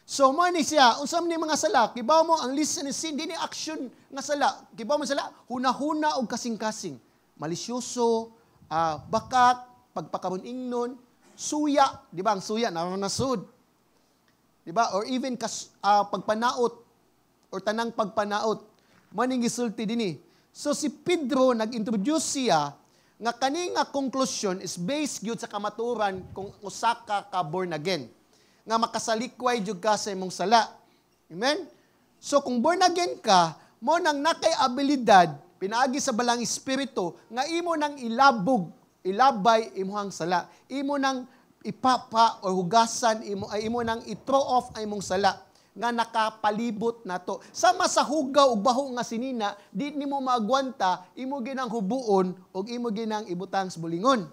[SPEAKER 4] So mo ni siya, unsa man ni mga sala, kibaw mo ang list and sin dinhi action nga sala. Kibaw mo sala, huna-huna og kasing-kasing. Malisyoso, bakak, pagpakaron-ingnon, suya, di ba? Ang suya nasud. Di ba? Or even pagpanaot or tanang pagpanaot. Maning gisulti dinhi. So si Pedro nag-introduce siya nga kani nga conclusion is based gyud sa kamaturan kung usa ka born again. Nga makasalikway jud ka sa imong sala. Amen? So kung born again ka, mo nang nakay abilidad pinaagi sa balang espiritu nga imo nang ilabay imuhang sala. Imo nang ipapa o hugasan imo nang i-throw off ang imong sala nga nakapalibot nato. Sama sa hugaw ug baho nga sinina, di nimo maagwanta, imo ginang hubuon ug imo ginang ibutang sa bulingon.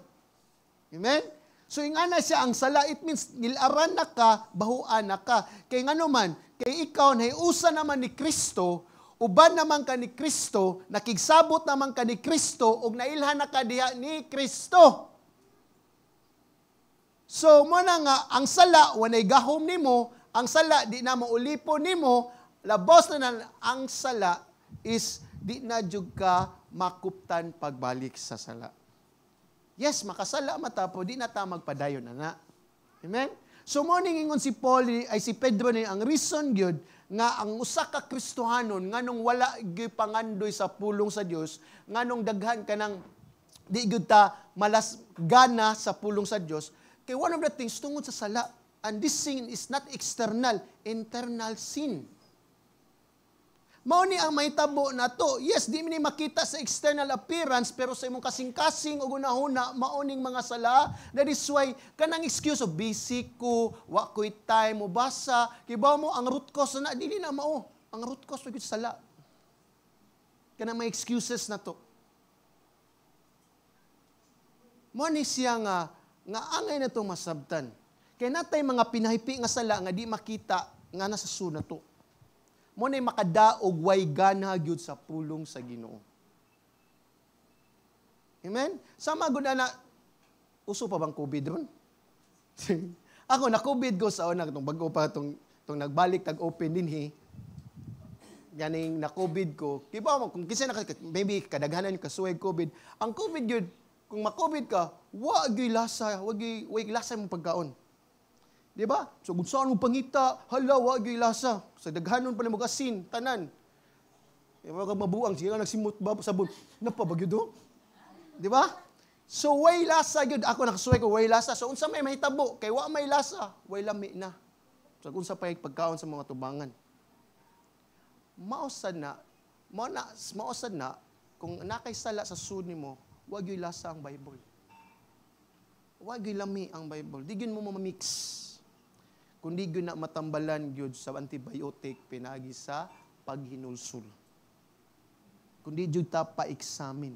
[SPEAKER 4] Amen? So ingana siya ang sala, it means nilaran na ka, bahuan na ka. Kay ngano man, kay ikaw nahiusa naman ni Kristo, uban naman ka ni Kristo, nakigsabot naman ka ni Kristo, ug nailhan na ka diha ni Kristo. So mo na nga, ang sala, wanay gahom nimo, ang sala, di na maulipon nimo, labos na ang sala is di na jud ka makuptan pagbalik sa sala. Yes, makasala matapo, di na ta magpadayon na. Amen? So morning ingon si Paul ay si Pedro ni ang reason gyud nga ang usa ka Kristohanon nganong wala gyud pangandoy sa pulong sa Dios, nganong daghan kanang di gyud ta malas gana sa pulong sa Dios, kay one of the things tungod sa sala. And this sin is not external, internal sin. Mao ni ang mahitabo na to. Yes, di ni makita sa external appearance, pero sa imong kasing-kasing o gunahuna, maoning mga sala. That is why, kanang excuse of basic ko, wa ko'y time, mo basa, kibaw mo, ang root cause na, di na mao. Ang root cause na sala. Kanang may excuses na to. Mao ni siya nga angay na to masabtan. Kaya natay mga pinahipi nga sala nga di makita nga nasa suna to. Mo na makadaog way gana gyud sa pulong sa Ginoo. Amen? Sama gud na uso pa bang COVID ron? Ako na COVID ko sa una tong bago pa tong nagbalik tag-open dinhi. Ganing na COVID ko. Kiba mo kung kinsa maybe kadaghanan yung kasuway COVID. Ang COVID gyud kung ma-COVID ka, wa gyud lasa, wa lasa mong pagkaon. Di ba? So, kung saan mo pangita, hala, wag yung lasa. Sa daghanon pa na magasin, tanan. Mga mabuang, siya nagsimot ba sabon. Napabagyo do? Di ba? So, way lasa yun. Ako nakasuway ko, way lasa. So, unsa may mahitabo, kay wa may lasa, way lami na. So, unsa pa yung pagkaon sa mga tubangan. Mausad na, kung nakay sala sa suni mo, wag yung lasa ang Bible. Wag yung lami ang Bible. Di yun mo mamamix. Kundi yun na matambalan yun sa antibiotic pinagi sa paghinulsul. Kundi yun ta pa-examine.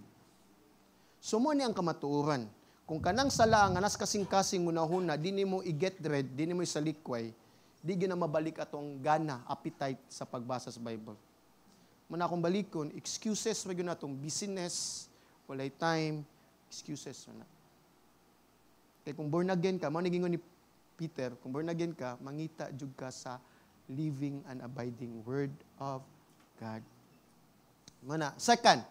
[SPEAKER 4] So mo ni ang kamatuoran. Kung kanang sala nga nas kasing-kasing unahuna, di ni mo i-get red, di ni mo isalikway, di yun na mabalik atong gana, appetite sa pagbasa sa Bible. Muna akong balikon, excuses wag yun na itong business, walay time, excuses na. Kaya kung born again ka, mo nagingon ni Peter, kung born again ka, mangita jud ka sa living and abiding Word of God. Muna. Second,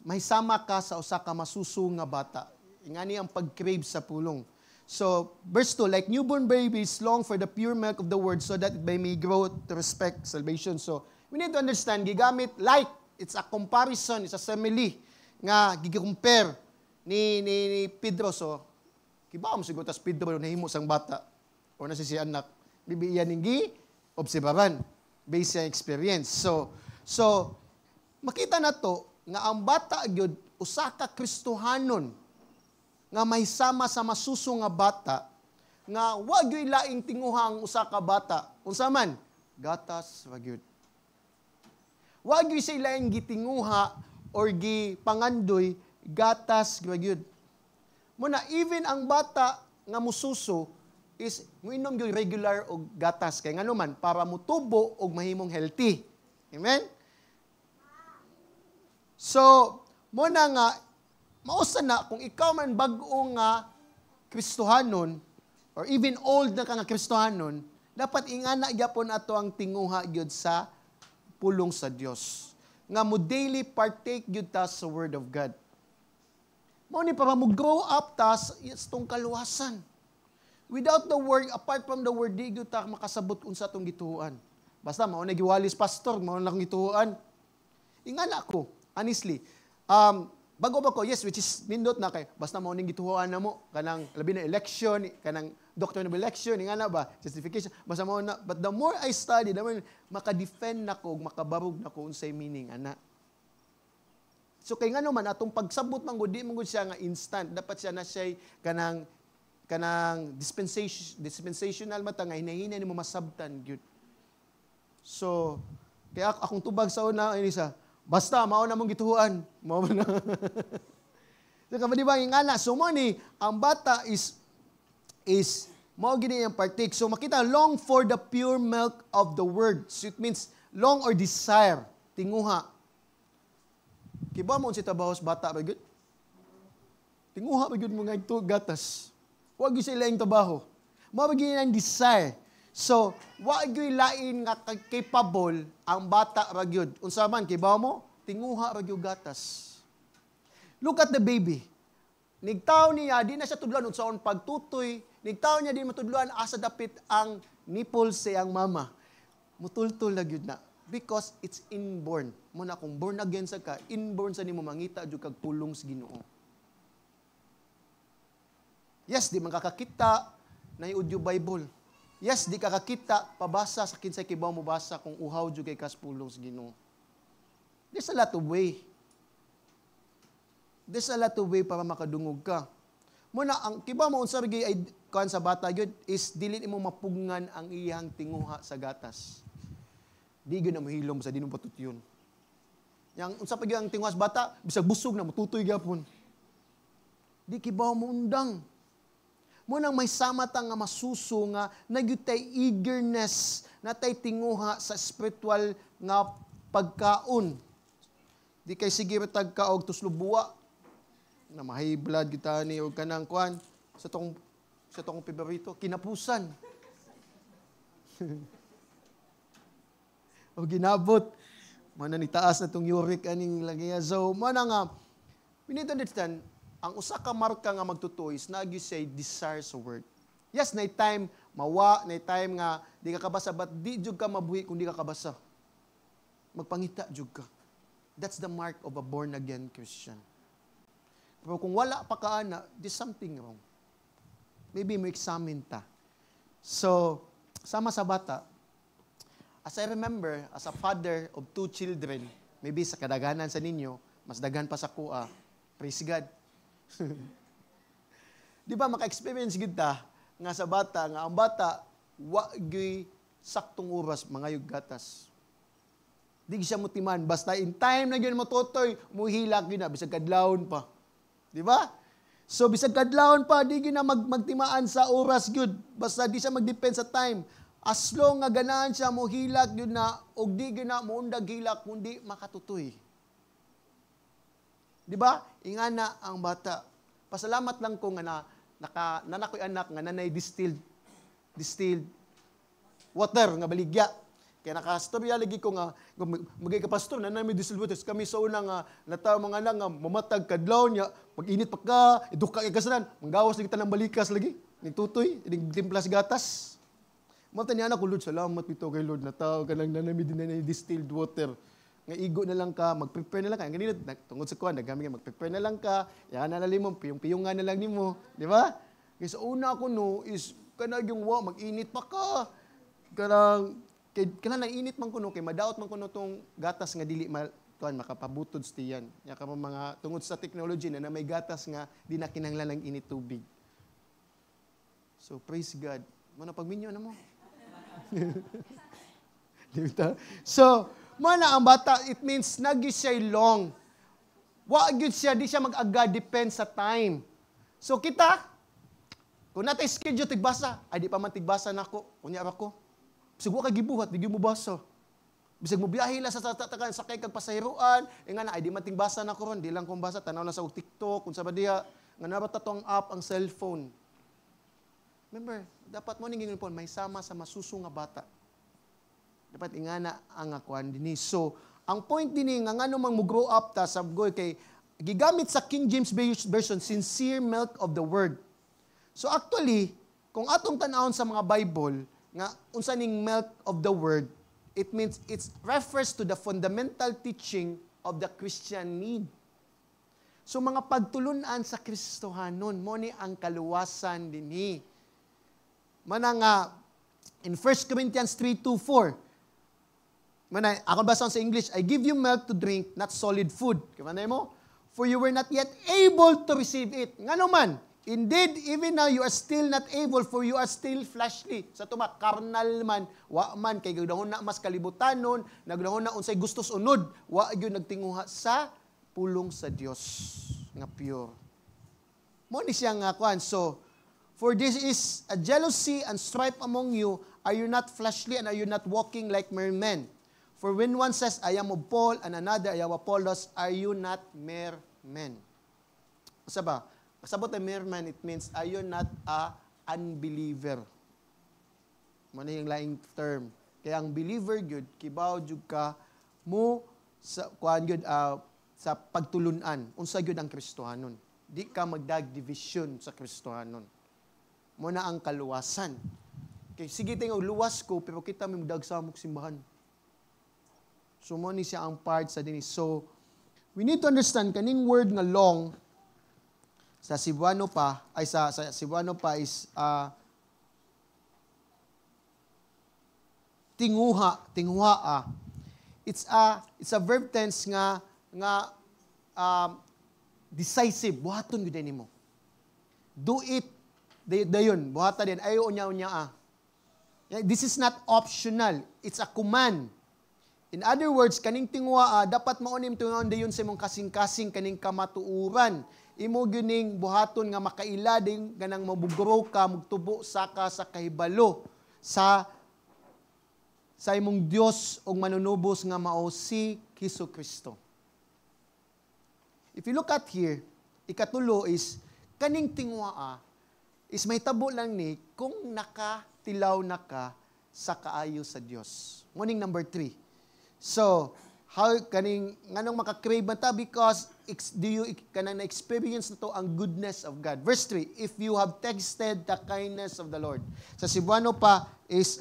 [SPEAKER 4] may sama ka sa usa ka masuso nga bata. Ingani ang pag-crave sa pulong. So, verse 2, like newborn babies long for the pure milk of the Word so that they may grow to respect salvation. So, we need to understand, gigamit like, it's a comparison, it's a simile, nga gigicompare ni Pedro. So, kiba mo siguro tas Pedro nahimo sang bata o na si anak bibiyan ning obserbaran based sa experience. So makita na to nga ang bata gyud usa ka Kristohanon nga may sama sa masuso nga bata nga wa gyud laing tinguhang usa ka bata. Unsa man? Gatas wa gyud. Wa gyud sa laing gitinguha or gipangandoy gatas wa gyud. Muna, even ang bata nga mususo is muinom yung regular og gatas. Kaya nga naman, para mutubo og mahimong healthy. Amen? So, muna nga, mausa na, kung ikaw man bago nga Kristohanon, or even old na ka nga Kristohanon, Dapat ingana gyapon ato ang tinguha gyud sa pulong sa Dios. Nga mo daily partake gyud ta sa word of God. Mao ni para mo grow up ta sa itong kaluwasan. Without the word, apart from the word, di gyud ta makasabot unsa tong gituhuan. Basta mao na giwalis pastor, mao na gituhuan. Ingana ko, honestly. Bago ba ko, yes, which is nindot na kay basta mao ning gituhuan namo kanang labi na election, kanang doctrine of election, ingana ba, justification, basta mao na. But the more I study, the more maka-defend nako, makabarog nako unsay meaning ana. So kay ngano man atong pagsabot man gud di man gud siya nga instant, dapat siya na siya kanang dispensational mata nga hinahina nimo masabtan gyud. So kaya akong tubag sa una ini sa basta mao na mong gituhuan, mao na. So kamo di ba ingana, so mo ni ang bata is mao gini ang partake. So makita long for the pure milk of the word. So it means long or desire, tinguha. Kiba mo si tabahos bata ba gud? Tinguha ba gud mo nga ito gatas. Wa gyud sila ing trabaho. Mao ba gyud ang desire. So, wa gyud lain nga capable ang bata ra gyud. Unsa man kiba mo? Tinguha ra gyud gatas. Look at the baby. Nigtaw niya di na siya tudluan unsaon pagtutoy. Nigtaw niya di matudluan asa dapit ang nipple sa iyang mama. Mutultol na gyud na. Because it's inborn. Muna kung born again sa ka, inborn sa nimo mangita jud kag pulong sa Ginoo. Yes, di man kakakita na audio Bible. Yes, di kakakita pabasa sa kinsay kibaw mo basa kung uhaw jud kay kas pulong sa Ginoo. There's a lot of way. There's a lot of way para makadungog ka. Muna ang kibaw mo unsa gyud ay kan sa bata gyud is dili nimo mapugngan ang iyang tinguha sa gatas. Di gyud na mahilom sa dinong patutyon. Yang unsa pa gyud ang tinguha sa bata, bisag busog na mututoy gyapon. Di kibaw mo undang. Munang may samata nga masuso nga nagyutay eagerness natay tinguha sa spiritual nga pagkaon. Di kay sige tag ka og tuslubuwa na high blood kita ni og kanang kuan sa tong paborito kinapusan. O ginabot man ni taas na tong uric aning lagi. So man nga we need to understand ang usa ka marka nga magtutoy is nagyo say desire sa word. Yes, na time mawa, na time nga di ka kabasa but di jud ka mabuhi kung di ka kabasa. Magpangita jud ka. That's the mark of a born again Christian. Pero kung wala pa ka ana, there's something wrong. Maybe mo examine ta. So, sama sa bata, as I remember, as a father of 2 children, maybe sa kadaganan sa ninyo, mas daghan pa sa kuha, praise God. Di ba, maka-experience kita nga sa bata, nga ang bata, wa'y saktong oras, mga gatas. Di siya mutiman. Basta in time na yun matutoy, muhilak yun na, bisag kadlawon pa. Di ba? So, bisag kadlawon pa, di yun na magtimaan sa oras yun. Basta di siya mag-depend sa time. As long nga ganahan siya, muhilak yun na, o di yun na, muundag hilak, kundi makatutoy. Di ba? Ingana ang bata. Pasalamat lang ko nga nanakoy anak nga nanay distilled water nga baligya. Kaya nakastorya lagi ko nga magay ka pastor nanay may distilled water. Kami sa una nga nataw mga anak nga mamatag kadlaw niya, pag init pa ka, eduka kay kasanan, manggawas lagi tanang balikas lagi. Nitutoy, timplas gatas. Mata niya anak ko, Lord, salamat ito kay Lord nataw kanang nanay may distilled water. Nga igo na lang ka, mag-prepare na lang ka. Ganito, tungod sa kuwan, nagami ka, mag-prepare na lang ka, yan na nalim mo, piyong-piyongan na lang ni mo. Di ba? Kasi sa una ko no, is, kanag yung mag-init pa ka. Kanang init man ko no, kay madaot man ko no tong gatas nga dili, makapabutod sa tiyan. Yan ka mga, tungod sa technology na may gatas nga, di na kinanglan ng init tubig. So, praise God. Muna pagminyo na mo. Diba? So, mana ang bata, it means nagi siya long. Wa gyud siya, di siya mag-aga, depend sa time. So kita, kung natin schedule tigbasa, ay di pa man tigbasa na ako. Kunya ako. Bisag wa kay gibuhat, di mo basa. Bisag mo biyahe la sa tatakan, sakay kag pasahiruan, nga na, ay di man tigbasa na ko ron, di lang kong basa, tanaw na sa TikTok, kung sa ba diya, nga narata tong app ang cellphone. Remember, dapat mo ning ingon po may sama sa masuso nga bata. Dapat ingana ang akuan dinhi. So, ang point dinhi nga ngano mang mo grow up ta sabgoy kay gigamit sa King James Version sincere milk of the word. So actually, kung atong tan-awon sa mga Bible nga unsa ning milk of the word, it means it refers to the fundamental teaching of the Christian need. So mga pagtulunan sa Kristohanon mo ni ang kaluwasan dinhi. Mana nga in 1 Corinthians 3:2-4. Mana ako basa sa English, I give you milk to drink, not solid food. Kamanay mo? For you were not yet able to receive it. Ngano man? Indeed, even now you are still not able, for you are still fleshly. Sa tuma, carnal man, wa man, kay gagdahon na mas kalibutanon, nagdahon na unsay gustos unod, wa gyud nagtinguha sa pulong sa Dios nga pure. Mo ni siya nga kuan. So, for this is a jealousy and strife among you. Are you not fleshly and are you not walking like mere men? For when one says, I am of Paul, and another, I am of Apollos, are you not mere men? Asa ba? Kasabot na mere man, it means, are you not a unbeliever? Mo na yung laing term. Kaya ang believer, yun, kibaw, yun ka, mo, sa, kuhan yun, sa pagtulunan, unsa gyud ang Kristohanon. Di ka magdag division sa Kristohanon. Mo na ang kaluwasan. Kay sige tingog luwas ko pero kita may magdag sa amok simbahan. So mo ni siya ang part sa dinhi. So we need to understand kaning word nga long sa Cebuano pa ay sa Cebuano pa is tinguha. It's a verb tense nga decisive, buhaton gyud nimo. Do it, dayon, buhata din, ayo unya. This is not optional, it's a command. In other words, kaning tingwa, dapat maunim tungon dayon sa imong kasing-kasing kaning kamatuuran. Imo gyuning buhaton nga makaila ding ganang mabugro ka, mugtubo saka sa kahibalo sa imong Dios og manunubos nga mao si Hesukristo. If you look at here, ikatulo is, kaning tingwaa is may tabo lang ni kung nakatilaw na ka sa kaayo sa Dios. Morning number 3. So, how kaning nganong makakrave man ta because do you kanang na-experience na to ang goodness of God. Verse 3, if you have tasted the kindness of the Lord. Sa Cebuano pa is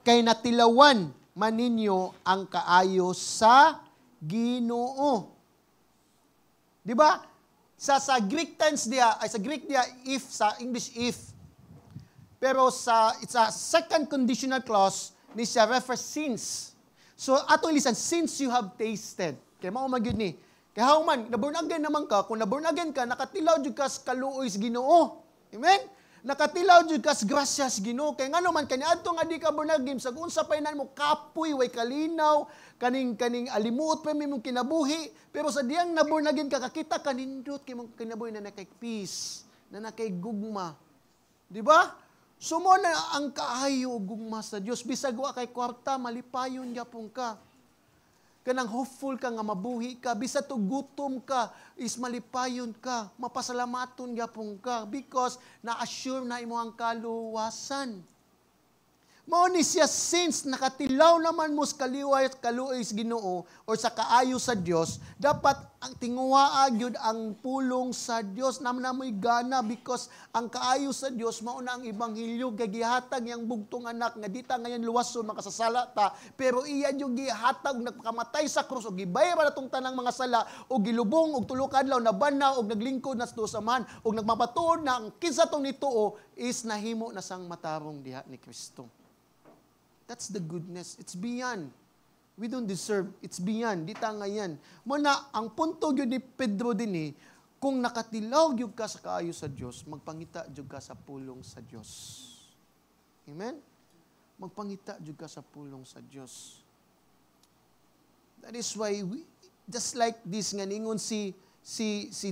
[SPEAKER 4] kay natilawan man ninyo ang kaayo sa Ginoo. Di ba? Sa Greek tense dia, ay sa Greek dia if, sa English if. Pero it's a second conditional clause ni siya refer since. So ato lisan since you have tasted. Kay mao magyud ni. Kay how man naborn again naman ka, kung naborn again ka nakatilaw jud ka sa kaluoy sa Ginoo. Amen? Nakatilaw jud kas gracias Ginoo kay ngano man kaniadto nga di ka born again sa unsa pa inan mo kapoy way kalinaw kaning alimuot pa mi mong kinabuhi pero sa diyang na born again ka kakita kanindot kay mong kinabuhi na nakay peace na nakay gugma di ba sumo na ang kaayo gugma sa Dios bisag wa kay kwarta malipayon gyapon ka kanang hopeful ka nga mabuhi ka, bisa to gutom ka, is malipayon ka, mapasalamaton gyapon ka, because na-assure na imo ang kaluwasan. Mao ni siya since nakatilaw naman mo sa kaluoy sa Ginoo or sa kaayo sa Dios, dapat ang tinguwa gyud ang pulong sa Dios namoy gana because ang kaayo sa Dios mao na ang ebanghelyo gihatag yang bugtong anak nga dita ngayon luwason makasasala ta pero iya yung gihatag nagpakamatay sa krus og gibayar natong tanang mga sala og gilubong og tulo ka adlaw nabana og naglingkod na sa samahan og nagmapatuod na ang kinsa tong nituo is nahimo na sang matarong diha ni Kristo. That's the goodness. It's beyond. We don't deserve. It's beyond. Dita nga yan. Muna, ang punto yun ni Pedro din kung nakatilaw yun ka sa kaayo sa Diyos, magpangita yun ka sa pulong sa Diyos. Amen? Magpangita yun ka sa pulong sa Diyos. That is why, just like this, nga ningon si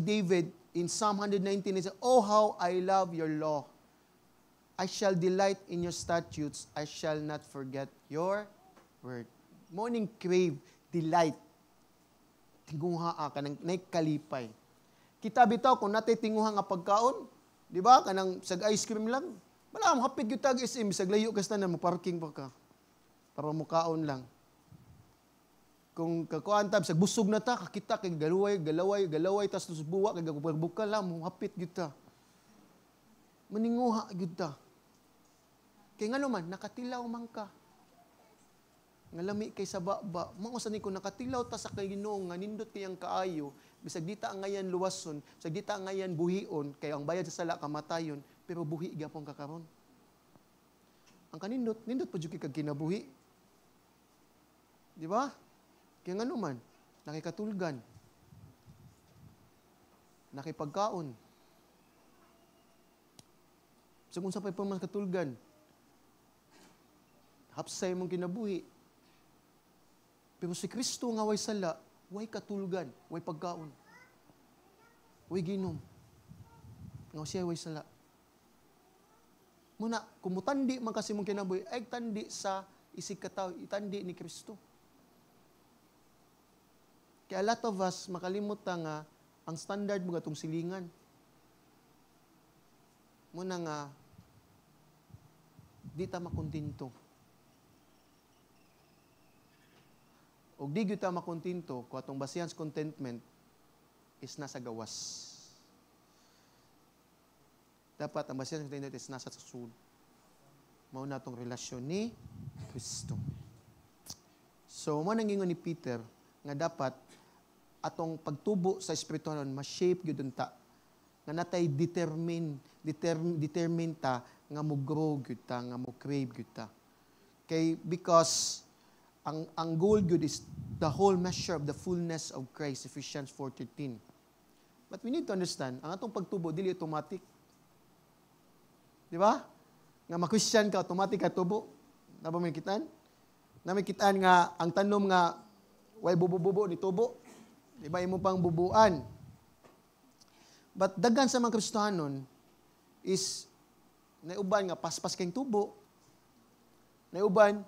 [SPEAKER 4] David in Psalm 119, he said, oh, how I love your law. I shall delight in your statutes. I shall not forget your word. Morning crave, delight. Tinguha ka ng kalipay. Kita bitaw kung natay tinguha nga pagkaon, di ba? Kanang sag ice cream lang. Wala mo hapit gyud tag SM bisag layo ka tanan mo parking pa ka. Para mo kaon lang. Kung kakuan tab sa busog na ta, kakita kay galaway tas buwa kay buka lang mo hapit gyud ta. Maninguha gyud ta. Kay ngano man nakatilaw man ka. Nga lami kay sa baba, mao sa ni ko nakatilaw ta sa kay Ginoo nga nindot kayang kaayo, bisag dita ang ngayan luwason, bisag dita ang ngayan buhion, kay ang bayad sa sala kamatayon, pero buhi gyapon ka karon. Ang kanindot, nindot pa jud kag kinabuhi. Di ba? Kaya nga naman, nakikatulgan, nakipagkaon. So kung sa pa man katulgan, hapsay mong kinabuhi. Pero si Kristo nga way sala, way katulgan, way pagkaon. Way ginom. Nga siya way sala. Muna, kumutandi man kasi mong kinabuhi, ay tandi sa isig kataw, itandi ni Kristo. Kaya a lot of us, makalimot nga, ang standard mo gatong silingan. Muna nga, di ta makontinto. O di gyud ta makontinto, kung atong basihan sa contentment, is nasa gawas. Dapat ang basihan sa contentment is nasa susud. Mao na atong relasyon ni Kristo. So, mo nangingon ni Peter, nga dapat atong pagtubo sa espirituhanon ma-shape gyud ta nga natay determine ta nga mo grow gyud ta nga mo crave gyud ta kay because ang goal gyud is the whole measure of the fullness of Christ, Ephesians 4:13. But we need to understand ang atong pagtubo dili automatic, di ba? Nga ma-Christian ka automatic ka tubo na ba may kitaan nga ang tanom nga way bubo-bubo ni tubo. Di ba imo pang bubuan? But daghan sa mga Kristohanon is naiuban nga paspas kayong tubo. Naiuban,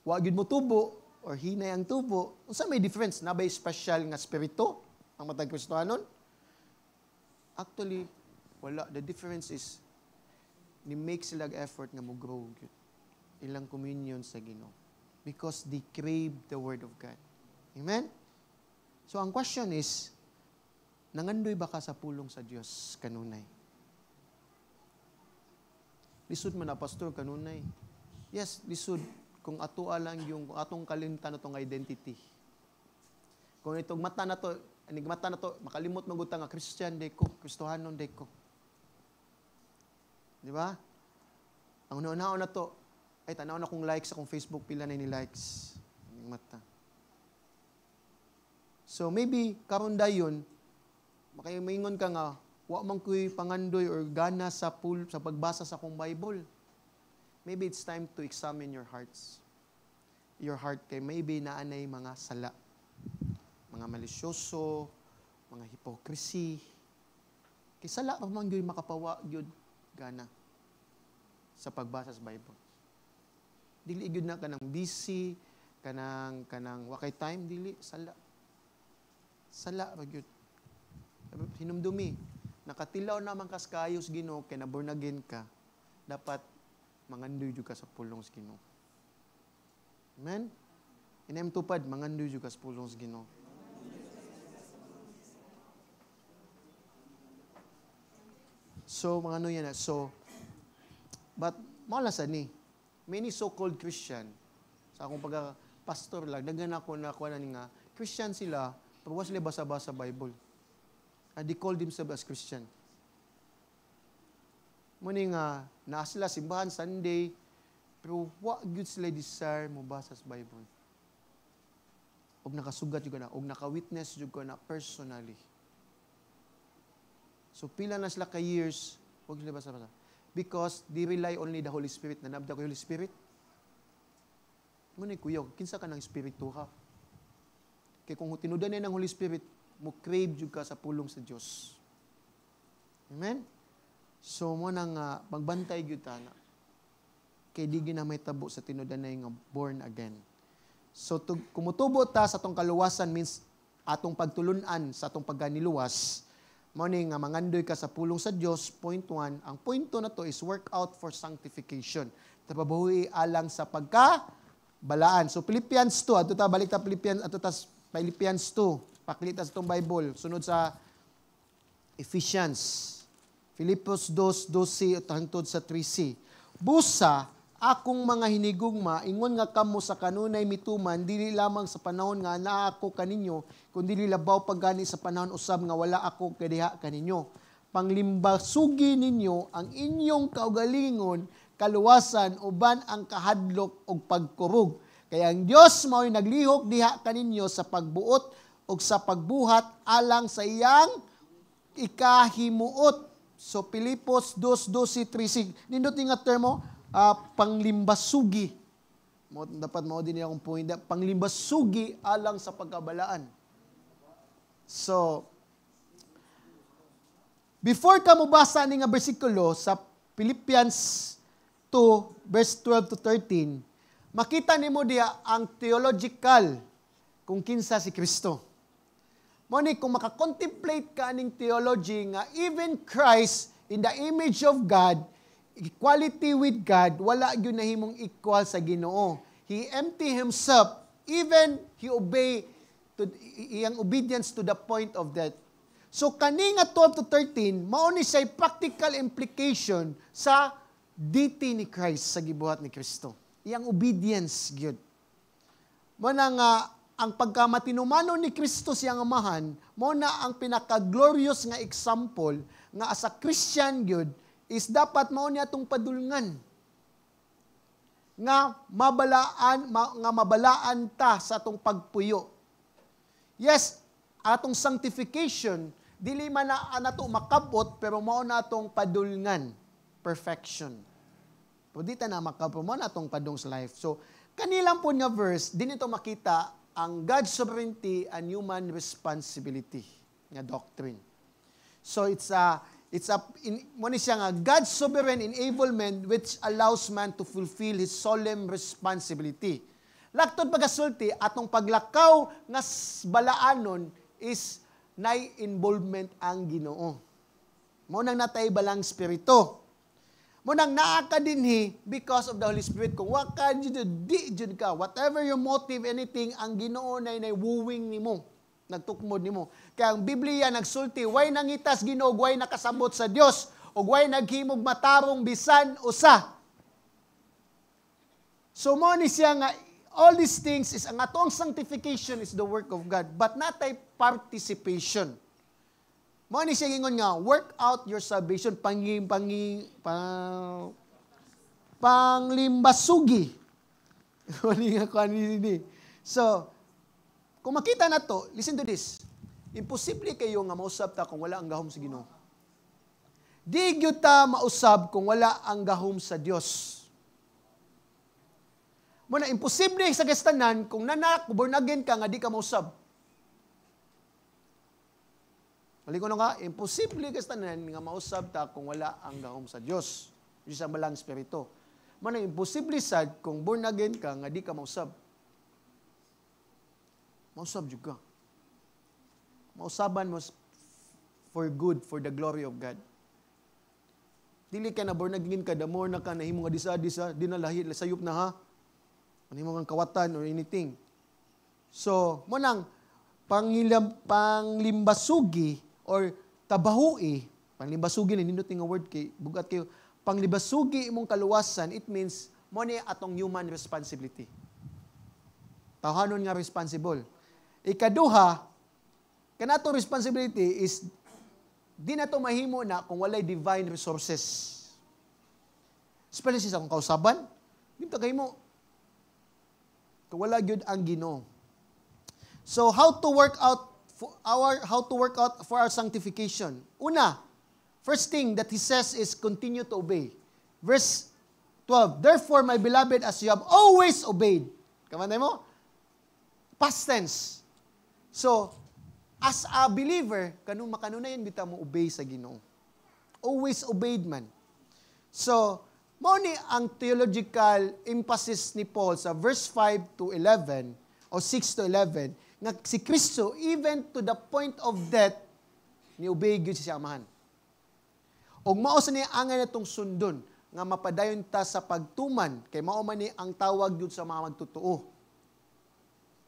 [SPEAKER 4] wa gyud mo tubo or hinay ang tubo. Unsa may difference? Na bay special nga spirito ang matag Kristohanon? Actually, wala. The difference is ni make sila effort nga mo grow gyud ilang communion sa Ginoo because they crave the word of God. Amen? So, ang question is, nangandoy ba ka sa pulong sa Diyos kanunay? Lisod man na, Pastor, kanunay. Yes, lisod. Kung atua lang yung atong kalimtan itong identity. Kung itong mata na to, makalimot maguta nga, Christian day ko, Kristohanon day ko. Di ba? Ang una-una na to, ay tanaw na kong likes sa kong Facebook, pila na ni likes. Ang mata. So maybe karon dayon makaingon ka nga wa man koy pangandoy or gana sa pagbasa sa akong Bible. Maybe it's time to examine your hearts. Your heart kay maybe naanay mga sala. Mga malisyoso, mga hypocrisy. Kay sala pa man gyud makapawa gyud gana sa pagbasa sa Bible. Dili gyud na kanang busy, kanang wa kay time dili sala. Sala ra gyud. Hinumdumi, nakatilaw naman kas kaayos Ginoo kay na born again ka. Dapat mangandoy jud ka sa pulong sa Ginoo. Amen. Inem tupad mangandoy jud ka sa pulong sa Ginoo. So mga ano yan. So but mala sa ni many so-called Christian sa akong pagka-pastor lang daghan ako na kuha na ni nga Christian sila. Pero sila basa-basa Bible. And they call themselves as Christian. Muna nga, naa sila simbahan Sunday, pero wa gyud sila desire mo basa sa Bible. Og nakasugat jud na, og naka-witness jud na personally. So pila na sila ka years, wag sila basa-basa. Because they rely only the Holy Spirit. Nanabda ko Holy Spirit. Muna kuya, kinsa ka ng Espiritu ha? Kaya kung tinudan niya ng Holy Spirit, mo crave jud ka sa pulong sa Dios. Amen? So, mo nang magbantay jud ta na. Kay di gina may tabo sa tinudan na nga born again. So, kumutubo ta sa atong kaluwasan means atong pagtulunan sa atong pagganiluwas, Mao ni nga mangandoy ka sa pulong sa Dios, point 1. Ang point 2 na to is work out for sanctification. Tapabuhi alang sa pagkabalaan. So Philippians 2, ato ta balik ta Philippians, ato ta Philippians 2. Pakita sa itong Bible. Sunod sa Ephesians. Filipos 2:12 hangtod sa 3c. Busa, akong mga hinigugma, ingon nga kamo sa kanunay mituman, dili lamang sa panahon nga naa ako kaninyo, kundi labaw pagani sa panahon usab nga wala ako kadiha kaninyo. Panglimbasugi ninyo ang inyong kaugalingon, kaluwasan, uban ang kahadlok og pagkurog. Kaya ang Dios mao'y naglihok diha kaninyo sa pagbuot og sa pagbuhat alang sa iyang ikahimuot. So, Filipos 2:12-13. Nindot nga termo, panglimbasugi. Dapat mo din akong point. Panglimbasugi alang sa pagkabalaan. So, before ka mubasa ni nga bersikulo sa Philippians 2, verse 12-13, makita nimo diya ang theological kung kinsa si Kristo. Moni, kung makakontemplate ka aning theology nga even Christ in the image of God, equality with God, wala yun nahimong equal sa Ginoo. He empty himself, even he obey to iyang obedience to the point of death. So kani nga 12-13, mao ni siya practical implication sa deity ni Christ sa gibuhat ni Kristo. Iyang obedience gyud. Mo na nga ang pagkamatinumano ni Kristo siyang amahan, mo na ang pinaka-glorious nga example nga as a Christian gyud is dapat mao niya atong padulngan nga mabalaan ta sa atong pagpuyo. Yes, atong sanctification dili man na nato makabot pero mao na atong padulngan, perfection. Pwede ta na makabot mao na atong padung sa life. So kanilang po nga verse din ito makita ang God's sovereignty and human responsibility nga doctrine. So siya nga God's sovereign enablement which allows man to fulfill his solemn responsibility. Laktod pagasulti atong paglakaw nga balaanon is nay involvement ang Ginoo. Mao nang natay balang spirito. Mo nang naa ka dinhi because of the Holy Spirit. Kung wa ka di jud ka, whatever your motive, anything, ang Ginoo nay wooing nimo, nagtukmod nimo. Kaya ang Biblia nagsulti, way nangitas Ginoo, way nakasabot sa Dios, ug way naghimog matarong bisan usa. So mo ni siya nga all these things is ang atong sanctification is the work of God, but natay participation. Mo ni siya ingon nga, work out your salvation, panglimbasugi. So, kung makita na to, listen to this. Imposible kayo nga mausab ta kung wala ang gahom sa Ginoo. Di gyud ta mausab kung wala ang gahom sa Dios. Mo na imposible sa gastanan kung born again ka nga di ka mausab. Maliko nga, imposible kastanan nga mausab ta kung wala ang gahom sa Dios. Diyos ang balang spirito. Mana imposible sad kung born again ka nga di ka mausab. Mausab juga. Mausaban mo for good, for the glory of God. Dili ka na born again ka, the more na ka nahimo nga disa-disa, di na lahi, sayop na ha. Nahimo nga kawatan or anything. So, mo nang panglimbasugi or tabahui, panglimbasugi na nindot nga word kay bugat kayo, panglimbasugi imong kaluwasan, it means mo ni atong human responsibility. Tawhanon nga responsible. Ikaduha, kanatong responsibility is di na to mahimo na kung walay divine resources. Especially sa akong kausaban, di ta kahimo kung wala gyud ang Ginoo. So how to work out for our sanctification? Una, first thing that he says is continue to obey. Verse 12, therefore, my beloved, as you have always obeyed. Kamanday mo? Past tense. So, as a believer, makanunayan bita mo obey sa Ginoo. Always obeyed man. So, mao ni ang theological emphasis ni Paul sa verse 5 to 11 o 6 to 11 nga si Kristo even to the point of death Ni-obey gyud siya amahan. Og mao sa niya angay natong sundon nga mapadayon ta sa pagtuman kay mao man ni ang tawag gyud sa mga magtotoo.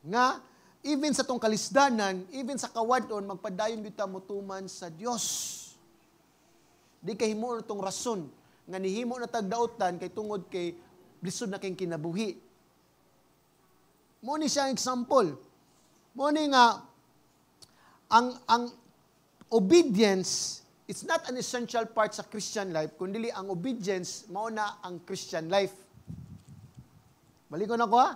[SPEAKER 4] Nga even sa tong kalisdanan, even sa kawadon magpadayon gyud ta motuman sa Dios. Di kay himo na tong rason nga nihimo na tagdaotan kay tungod kay lisod na kay kinabuhi. Mo ni siya example. Mo ni nga ang obedience, it's not an essential part sa Christian life, kundi ang obedience, mauna ang Christian life. Balik ko na ko ha.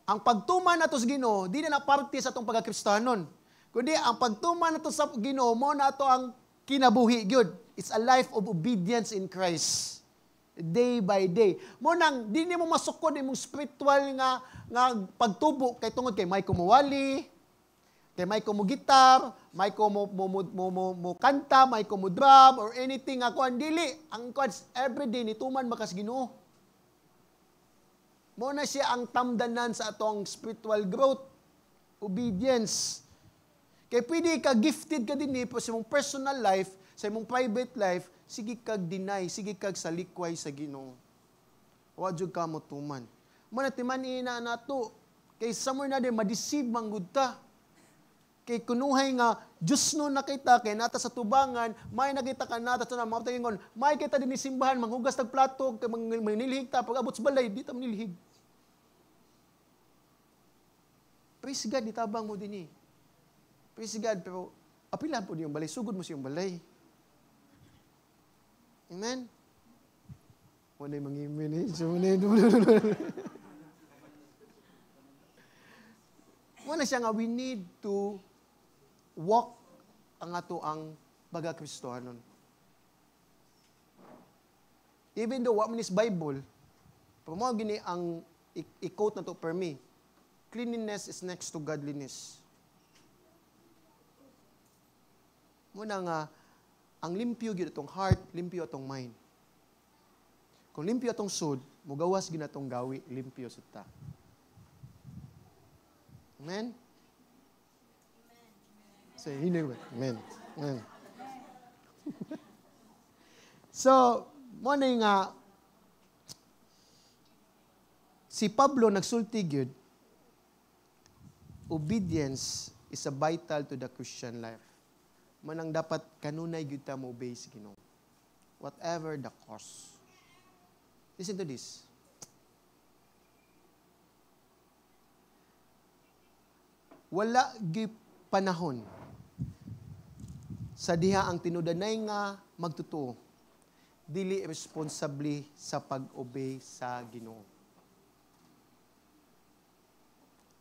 [SPEAKER 4] Ang pagtuman nato sa Ginoo, di na parte sa atong pagkakristahanon. Kundi ang pagtuman nato sa Ginoo, mo na ito ang kinabuhi, gyud. It's a life of obedience in Christ. Day by day. Mo nang, di mo masukod imong spiritual nga pagtubo, kay tungod kay may kumuwali, kay may kumugitar, may mo kanta, may kumudrum, or anything ako ang dili. Ang quads, everyday, nituman makas Ginoo. Mo na siya ang tamdanan sa atong spiritual growth, obedience. Kay pwede ka gifted ka din sa imong personal life, sa imong private life, sige kag deny, sige kag salikway sa Ginoo. Wa jud ka mo tuman. Manatiman ina nato, kay somewhere na din ma-deceive manggud ta. Kay kunuhay nga, Diyos no nakita, kay nata sa tubangan, may nakita ka nata sa mga tagingon, may kita din isimbahan, manghugas tag plato, kay manilihig ta, pag abot sa balay, di ta manilihig. Praise God, itabang mo din eh. Praise God, pero apilan po din yung balay, sugod mo siyang balay. Amen? Wala yung mang-imin eh. Wala siya nga, we need to walk ang ato ang baga Kristohanon. Even though what man is Bible, pero mga gini ang i-quote na to per me, cleanliness is next to godliness. Muna nga, ang limpyo gyud atong heart, limpyo atong mind. Kung limpyo atong soul, mugawas gyud atong gawi, limpyo sa ta. Amen? Say, amen. Amen. So, mo na nga, si Pablo nagsulti gyud, obedience is a vital to the Christian life. Manang dapat kanunay gyud ta mo obey sa Ginoo. Whatever the cost. Listen to this. Wala gyud panahon sa diha ang tinudanay nga magtotoo dili responsably sa pag-obey sa Ginoo.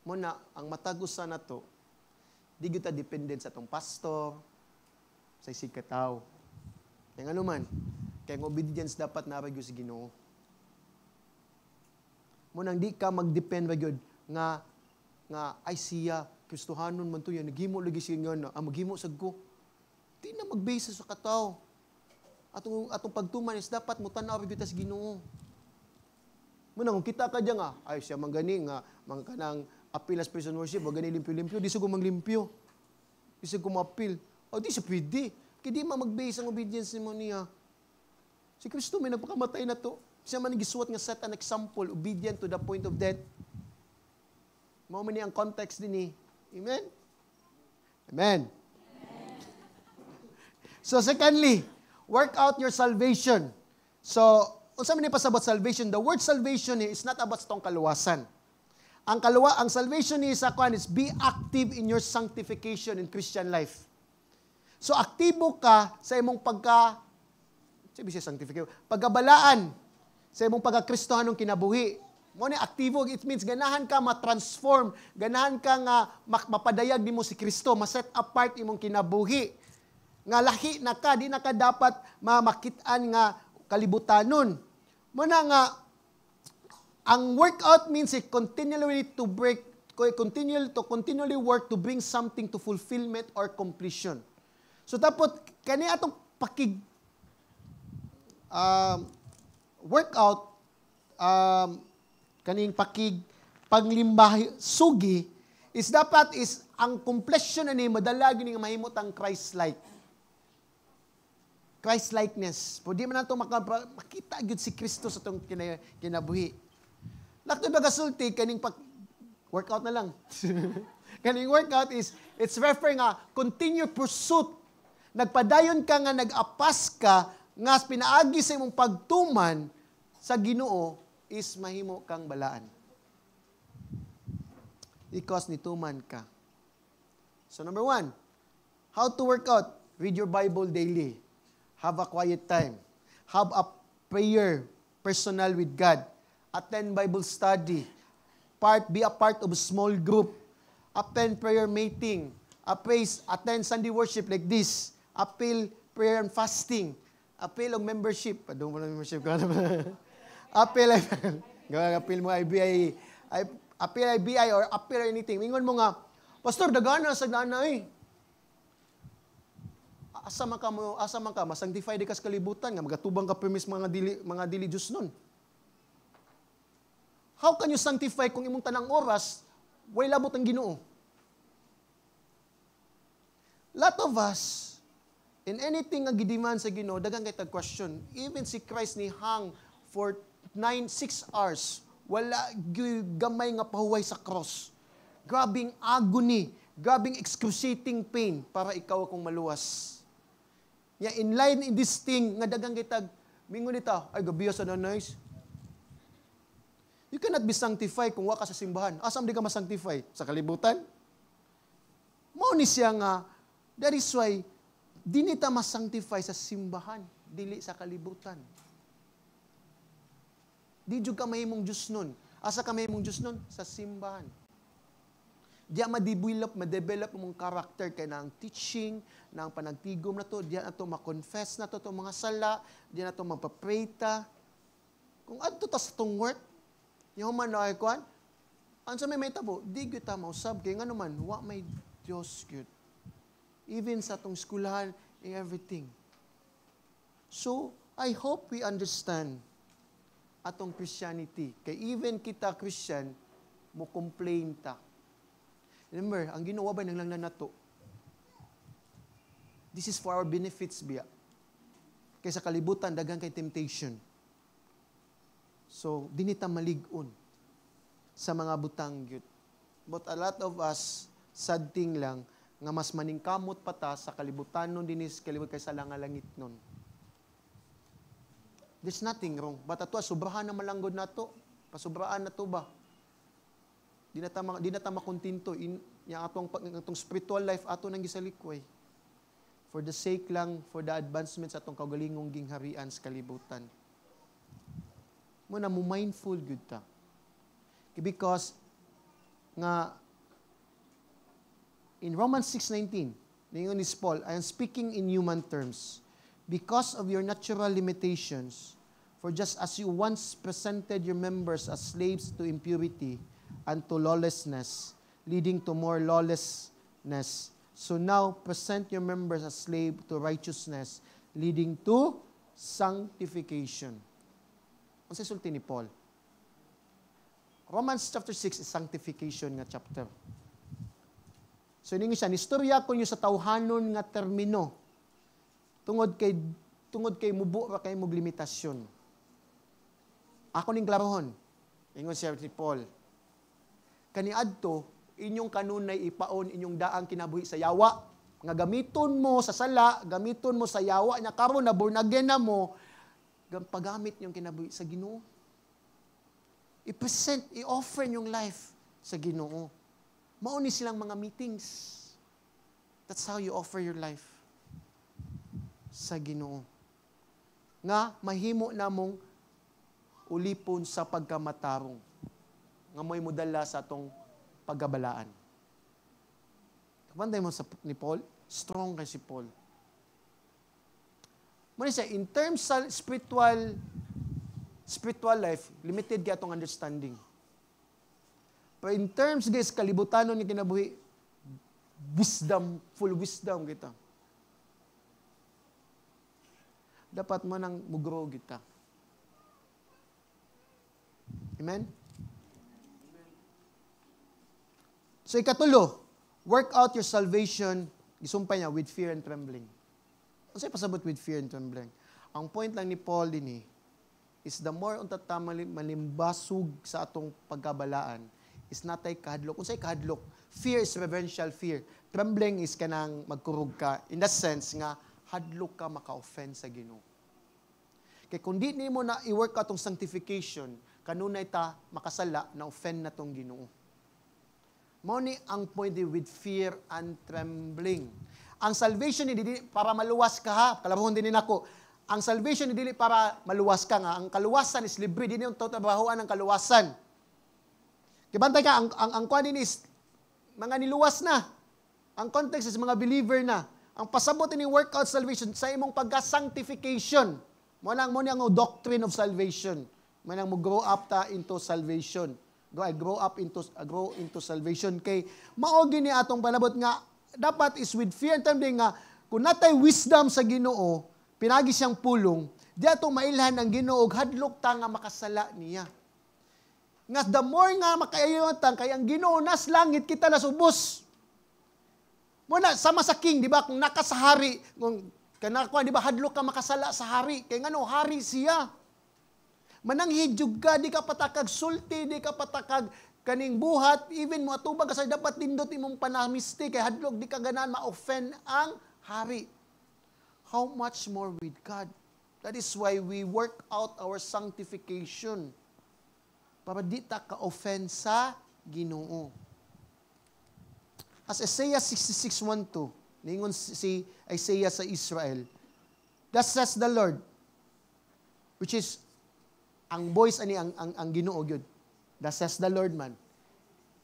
[SPEAKER 4] Muna ang matagusan nato di gyud ta dependent sa atong pastor, sa isig ka tawo. Kaya nga naman, kaya ang obedience dapat na gyud sa Ginoo. Muna di ka mag-depend ba gyud nga ay siya Kristohanon man to yan, naghimo lagi siya nga maghimo sad ko. Di na mag-base sa kataw. Atong pagtuman is dapat mo tanaw gyud ta sa Ginoo. Muna kung kita ka diyan nga, ay siya mangani nga mga kanang appeal as person worship, wag gani limpyo-limpyo, di sugo manglimpyo. Di sugo ma-appeal. O di siya pwede. Kaya di mag-base ang obedience mo niya. Si Kristo may nagpakamatay na to. Siya man gisuwat nga set an example, obedient to the point of death. Mao man ni ang context din eh. Amen? Amen. So secondly, work out your salvation. So, unsa man ni pasabot salvation? The word salvation is not about tong kaluwasan. Ang salvation ni sa kwan is be active in your sanctification in Christian life. So aktibo ka sa imong pagkabalaan sa imong pagkakristohanong kinabuhi. Mo ni aktibo, it means ganahan ka ma-transform, ganahan ka nga mapadayag nimo si Kristo, ma-set apart imong kinabuhi. Nga lahi na ka, di na ka dapat mamakit-an nga kalibutanon. Mo na nga ang workout means continually work to bring something to fulfillment or completion. So dapat kani atong workout kaning paglimbah sugi is dapat is ang completion ani madala gini nga mahimot ang Christ-like. Christ-likeness. Pwede man nato makita gyud si Kristo sa itong kinabuhi. Lakto ba kasulti, kaning workout na lang. Kaning workout is, it's referring nga, continue pursuit. Nagpadayon ka nga, nag-apas ka, nga pinaagi sa imong pagtuman sa Ginoo is mahimo kang balaan. Because nituman ka. So number 1, how to work out? Read your Bible daily. Have a quiet time. Have a prayer personal with God. Attend Bible study. Be a part of a small group. Attend prayer meeting. Attend Sunday worship like this. Appeal prayer and fasting. Appeal og membership. Padung mo na membership ka na. Appeal mo IBI. Appeal IBI or appeal anything. Mingon mo nga, Pastor, dagana sa nanay. Asa man ka masangtify di ka sa kalibutan nga magatubang ka permis mga dili Dios nun. How can you sanctify kung imong tanang oras way labot ang Ginoo? Lot of us in anything nga gidemand sa Ginoo daghang kay tag question. Even si Christ ni hang for 6 hours wala gamay nga pahuway sa cross. Grabing agony, grabing excruciating pain para ikaw akong maluwas. In line in this thing, nga dagang kitag, mingon ita, ay gabiya sa nanay. You cannot be sanctified kung waka sa simbahan. Asam di ka masanctify? Sa kalibutan? Mao ni siya nga, that is why, di nita masanctify sa simbahan, dili sa kalibutan. Di jud ka mahimong Diyos nun. Asa ka mahimong Diyos nun? Sa simbahan. Diya ma-develop mong karakter kay na ang teaching, na ang panagtigom na to, diya na to ma-confess na to mga sala, diya na to magpa-pray ta. Kung adto ta sa tong work, yung man na ay kuan, ansa may tabo, di gyud ta mausab kay ngano man, wa may Dios gyud. Even sa tong skulahan and everything. So, I hope we understand atong Christianity. Kay even kita Christian, mo complain ta. Remember, ang Ginoo ba nang nato? This is for our benefits biya. Kaysa kalibutan, daghang kay temptation. So, dinita malig-on sa mga butang gyud. But a lot of us, sad thing lang, nga mas maningkamot pa ta sa kalibutan nun dinis kalibut kaysa langit nun. There's nothing wrong. But ato, sobrahan na malanggod na to. Pasubraan na to ba? Di na ta makontinto yung atong spiritual life ato nang gisalikway. For the sake lang, for the advancement sa atong kaugalingong gingharian sa kalibutan. Muna mo mindful good ta. Because nga in Romans 6:19, ningon ni Paul, I am speaking in human terms. Because of your natural limitations, for just as you once presented your members as slaves to impurity and to lawlessness, leading to more lawlessness, so now present your members as slave to righteousness, leading to sanctification. Ang sasulti ni Paul. Romans chapter 6 is sanctification nga chapter. So ninyo siya, nistorya ko nyo sa tawhanon nga termino. Tungod kay mubo ra kay mog limitasyon. Ako ning klarohon. Ingon siya si Paul. Kaniadto, inyong kanunay ipaon inyong daang kinabuhi sa yawa. Nga gamiton mo sa sala, gamiton mo sa yawa, nya karon na born again na mo, pagamit yung kinabuhi sa Ginoo. I-present, i-offer yung life sa Ginoo. Mauni silang mga meetings. That's how you offer your life sa Ginoo. Nga mahimo namong ulipon sa pagkamatarong. Nga mo'y mudala sa atong paggabalaan. Kapanday mo ni Paul, strong kay si Paul. Muna siya, in terms sa spiritual life, limited kaya atong understanding. Pero in terms guys, kalibutanon ni kinabuhi, full wisdom kita. Dapat mo nang mugro kita. Amen? So ikatulo, work out your salvation, isumpay niya, with fear and trembling. Unsay pasabot with fear and trembling? Ang point lang ni Paul dinhi is the more unta ta malimbasog sa atong pagkabalaan is natay kahadlok. Unsay kahadlok? Fear is reverential fear. Trembling is kanang magkurog ka. In the sense nga hadlok ka maka-offend sa Ginoo. Kay kung di nimo na i-work atong sanctification, kanunay ta makasala na offend na tong Ginoo. Mao ni ang point with fear and trembling. Ang salvation ni dili para maluwas ka ha. Kalabahon din nako. Ang salvation ni dili para maluwas ka nga. Ang kaluwasan is libre, dinhi yung trabahoan ng kaluwasan. Kibantay ka ang kuan din is mga niluwas na. Ang context is mga believer na. Ang pasabot ni workout salvation sa imong pagka-sanctification. Mo nang ang doctrine of salvation. Mo nang mo grow up ta into salvation. Grow into salvation kay mao gini atong palabot nga dapat is with fear and trembling nga kung natay wisdom sa Ginoo, pinagi siyang pulong, di ato mailhan ang Ginoo og hadlok ta nga makasala niya. Nga the more nga makayutan kay ang Ginoo nas langit kita nasubos. Muna sama sa king, di ba? Kung nakasahari, kung kanakwa, di ba hadlok ka makasala sa hari, kay ngano hari siya. Mananghidyog ka, di ka patakag sulti, di ka patakag kaning buhat, even mo atubag kasi dapat nindot imong panamisti kay hadlok di ka ganan ma-offend ang hari. How much more with God? That is why we work out our sanctification. Para di ta ka-offend sa Ginoo. As Isaiah 66:1-2, ningon si Isaiah sa Israel, thus says the Lord, which is ang voice ani ang Ginoo gyud. Thus says the Lord man.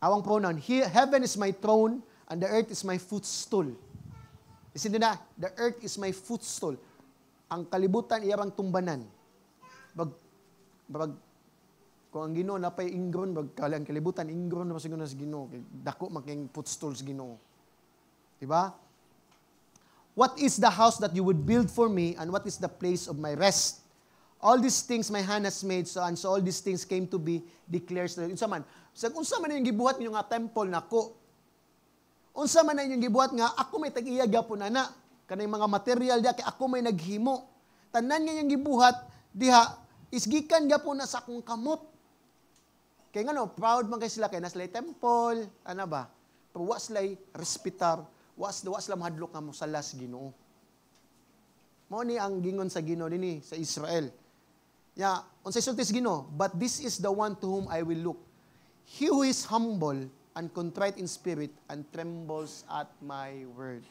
[SPEAKER 4] Awang pronoun, heaven is my throne and the earth is my footstool. Listen na, the earth is my footstool. Ang kalibutan iyang tumbanan. Kung ang Ginoo napay ingron, ang kalibutan ingron na siguro sa Ginoo. Dako making footstool sa Ginoo. Diba? What is the house that you would build for me and what is the place of my rest? All these things my hand has made, so all these things came to be, declares the Lord. Unsa man yung gibuhat ninyo nga temple nako. Unsa man yung gibuhat nga ako may tag-iya gyapon ana. Kanay mga material diha kay ako may naghimo. Tanan nga yung gibuhat diha is gikan gyapon na sa akong kamot. Kay ngano proud man kay sila kay naslay temple, ana ba? Pero wa slay respetar, wa sila mahadlok nga mosalas Ginoo. Mao ni ang gingon sa Ginoo dinhi sa Israel. Ya, unsay sultis Ginoo, but this is the one to whom I will look. He who is humble and contrite in spirit and trembles at my word.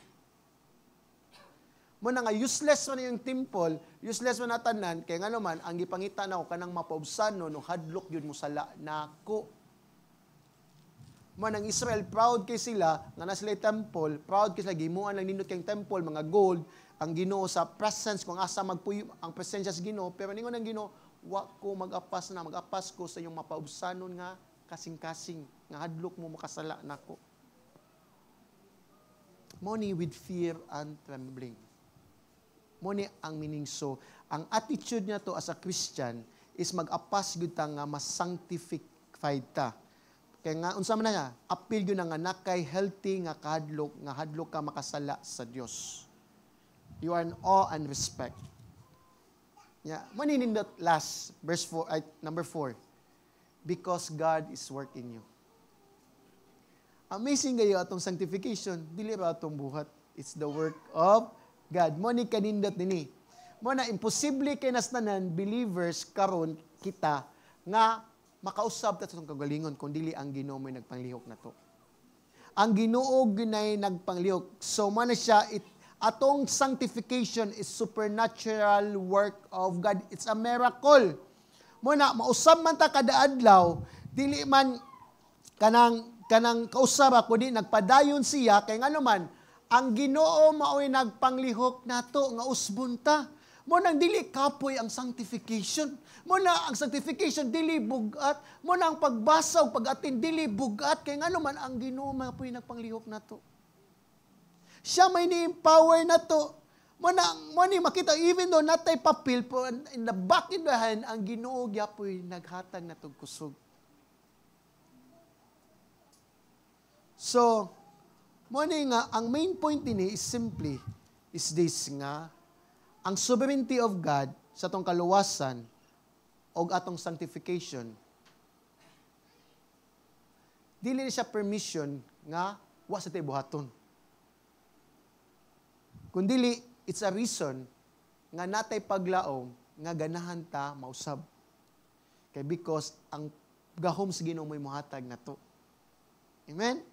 [SPEAKER 4] Mo na nga useless man yung temple, useless man natanan kay ngano man ang gipangita nako kanang mapaubsan no hadlok yun mo sala nako. Mo nang Israel proud kay sila nga na sila temple, proud kay sila gimuan lang nindot kay temple mga gold. Ang Ginoo sa presence kung asa magpuyo ang presensya sa Ginoo pero ningon ang Ginoo wa ko mag-apas ko sa inyong mapaubsanon nga kasing-kasing nga hadlok mo makasala nako. Money with fear and trembling. Money ang meaning so ang attitude niya to as a Christian is mag-apas gyud ta nga mas sanctified ta. Kaya nga unsa man nga appeal gyud nga nakay healthy nga hadlok ka makasala sa Dios. You are in awe and respect. Yeah. Maninindot last, verse 4, number 4. Because God is working you. Amazing kayo atong sanctification. Dili ra atong buhat. It's the work of God. Mo ni kanindot nini. Mo na imposible kay nas tanan believers karon kita nga makausab ta sa atong kagalingon kung dili ang Ginoo may nagpanglihok nato. Ang Ginoo ginay nagpanglihok. So man siya atong sanctification is supernatural work of God. It's a miracle. Muna, mausab man ta kada adlaw, dili man kanang kausab ako di nagpadayon siya kay ngano man ang Ginoo mao'y nagpanglihok nato nga usbon ta. Muna dili kapoy ang sanctification. Muna ang sanctification dili bugat. Muna ang pagbasa ug pag-atin dili bugat kay ngano man ang Ginoo mao'y nagpanglihok nato. Siya may ni-empower na to. Mo ni makita, even though natay papel, in the back in the hand, ang Ginoo gyapoy naghatag na tong kusog. So, mo ni nga, ang main point din is simply, is this nga, ang sovereignty of God sa atong kaluwasan o atong sanctification, dili siya permission nga wa sa tayo buhaton. Kundili, it's a reason nga natay paglaom nga ganahan ta mausab. Kay because ang gahom sa Ginoo mo'y muhatag na to. Amen?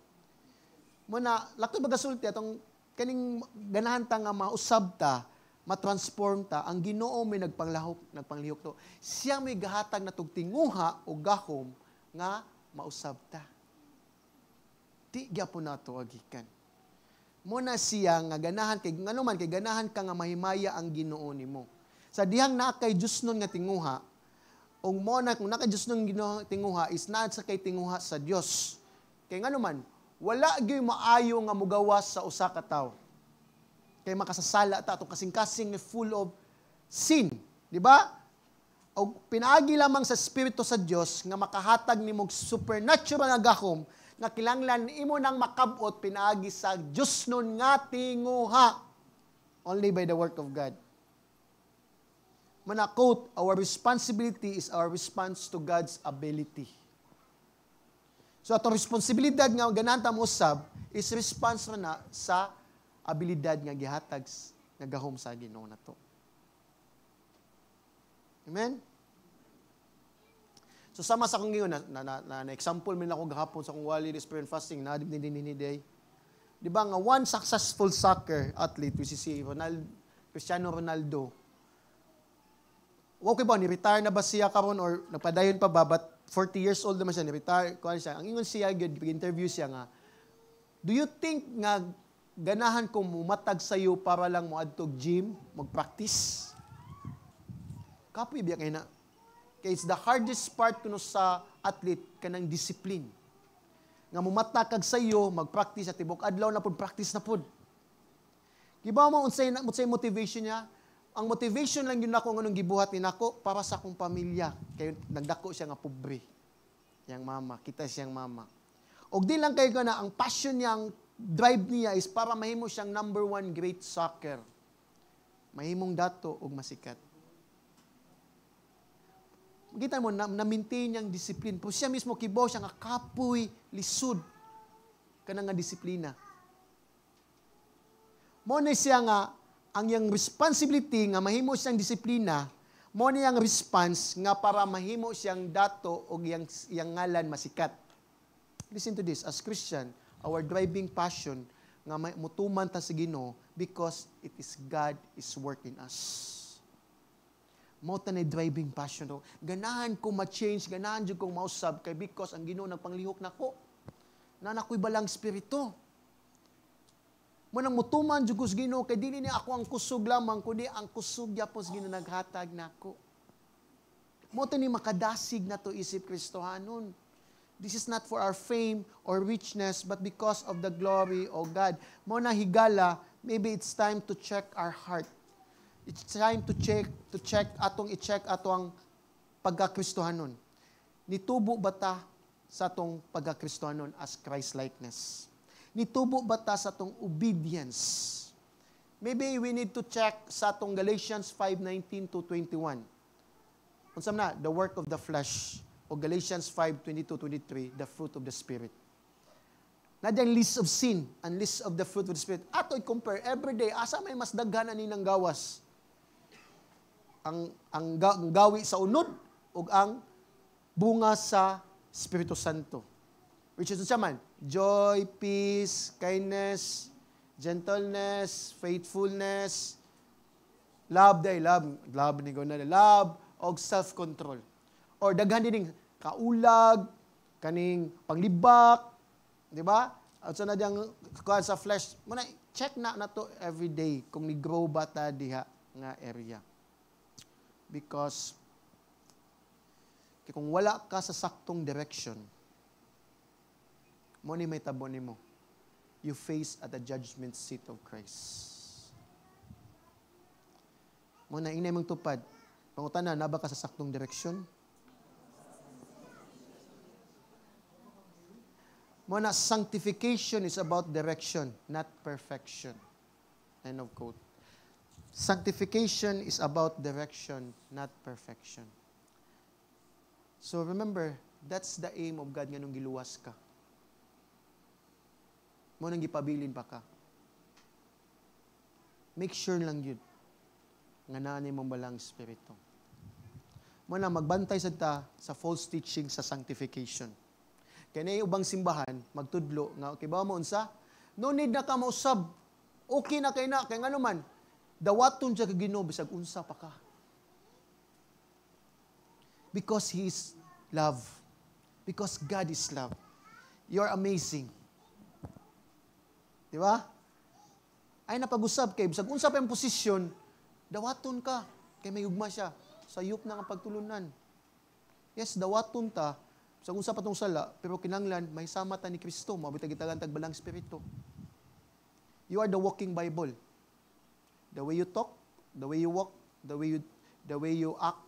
[SPEAKER 4] Muna, lakto bagasulti atong kaning ganahan ta nga mausab ta, matransform ta, ang Ginoo may nagpanglihok to. Siya may gahatag na tog tinguha o gahom nga mausab ta. Di gyapon nato agikan. Muna siya nga ganahan kay nganuman kay ganahan ka nga mahimaya ang Ginoo nimo. Sa dihang naa kay Dios nun nga tinguha, ug mo na kung naka Dios nun tinguha is not sa kay tinguha sa Dios. Kay nganuman wala gyud maayo nga mugawas sa usa ka tawo. Kay makasasala ta atong kasing-kasing full of sin, di ba? O pinaagi lamang sa Espiritu sa Dios nga makahatag nimo supernatural nga gahom nga kilanglan imo nang makabot pinaagi sa Dios nun nga tinguha. Only by the work of God. Mana quote, our responsibility is our response to God's ability. So atong responsibilidad nga ganahan ta mo usab is response na sa abilidad nga gihatag nga gahom sa Ginoo nato. Amen. So sama sa kong ngayon na example man ako gahapon sa kong wali spirit fasting na din day. Di ba nga one successful soccer athlete which is si Cristiano Ronaldo. Okay ba, ni-retire na ba siya karon or nagpadayon pa ba, but 40 years old naman siya, ni-retire, kuhan siya. Ang ingon siya, interview siya nga, do you think nga ganahan kong mumatag sa'yo para lang mo adtog gym, mag-practice? Kapoy biya kayo na. Kaya it's the hardest part kuno sa athlete, kanang discipline. Nga mumatakag sa'yo, mag-practice at tibok adlaw na pod practice na pod. Giba mo unsay motivation niya? Ang motivation lang yun ako nganong gibuhat ni nako para sa akong pamilya. Kaya nagdako siya nga pobre. Yang mama, kita siyang mama. Og di lang kayo na ang passion niya, ang drive niya is para mahimo siyang number 1 great soccer. Mahimong dato og masikat. Kita mo, na-maintain niyang discipline. Po siya mismo kibaw siya nga kapoy, lisod. Kanang nga disiplina. Mo na siya nga ang yang responsibility nga mahimo siyang disiplina, mo niyang response nga para mahimo siyang dato o yang ngalan masikat. Listen to this, as Christian, our driving passion nga mutuman ta sa Ginoo because it is God is working us. Mo ta na driving passion do. Ganahan ko ma-change, ganahan jud kong mausab kay because ang Ginoo nagpanglihok nako. Na nakoy balang espiritu. Munang mutuman jud ko sa Ginoo kay dili ni ako ang kusog lamang kundi ang kusog gyapon sa Ginoo naghatag nako. Mo to ni makadasig na to isip Kristohanon. This is not for our fame or richness but because of the glory of God. Mo na higala, maybe it's time to check our heart. It's time to check atong pagka-Kristohanon. Nitubo ba ta sa atong pagka-Kristohanon as Christ-likeness? Nitubo ba ta sa atong obedience? Maybe we need to check sa atong Galatians 5:19 to 21. Unsam na, the work of the flesh. O Galatians 5:22-23, the fruit of the Spirit. Nadyang list of sin and list of the fruit of the Spirit. Ato i-compare every day, asa may mas daghan ani ng gawas? Ang gawi sa unod o ang bunga sa Espiritu Santo. Which is man, joy, peace, kindness, gentleness, faithfulness, love, og self-control. Or daghan din kaulag, kaning panglibak, di ba? At na diyang sa flesh, muna check na to every day kung ni-grow ba ta diha nga area. Because kung wala ka sa saktong direction, mo ni may tabo nimo, you face at the judgment seat of Christ. Mo na inay mong tupad, pangutana, naba ka sa saktong direksyon? Mo na, sanctification is about direction, not perfection. End of quote. Sanctification is about direction, not perfection. So remember, that's the aim of God nga nung giluwas ka. Mo nang gipabilin pa ka. Make sure lang yun nga nanay mong balang espiritu. Mo na magbantay sa ta sa false teaching sa sanctification. Kaya na ubang simbahan, magtudlo, nga, okay ba mo unsa? No need na ka mausab. Okay na kay na, kaya nga naman, dawaton siya kagino, bisag unsa pa ka. Because He is love. Because God is love. You're amazing. Di ba? Ay napag-usab kay, bisag unsa pa yung posisyon, dawaton ka, kay may ugma siya. Sayop na ang pagtulunan. Yes, dawaton ta, sa unsa pa tong sala, pero kinanglan, may sama ta ni Kristo, mabitag-itagan tagbalang Espiritu. You are the walking Bible. The way you talk, the way you walk, the way you act.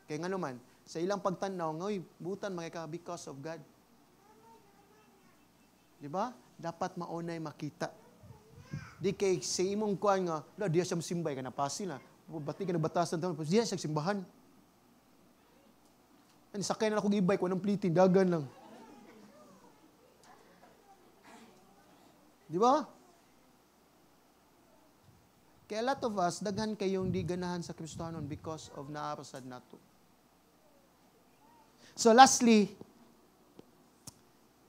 [SPEAKER 4] Kaya nga naman, sa ilang pagtanaw, ngoy, butan mga ka because of God. Di ba? Dapat maunay makita. Di kay sa imong kuan nga, diya siya simbay ka na pasil na. Bati ka nagbatasan taon, diya siya simbahan. Ani sakay na akong ibay ko ng plitin, dagan lang. Di ba? Kaya a lot of us, daghan kayong di ganahan sa Kristohanon because of naarasad nato. So lastly,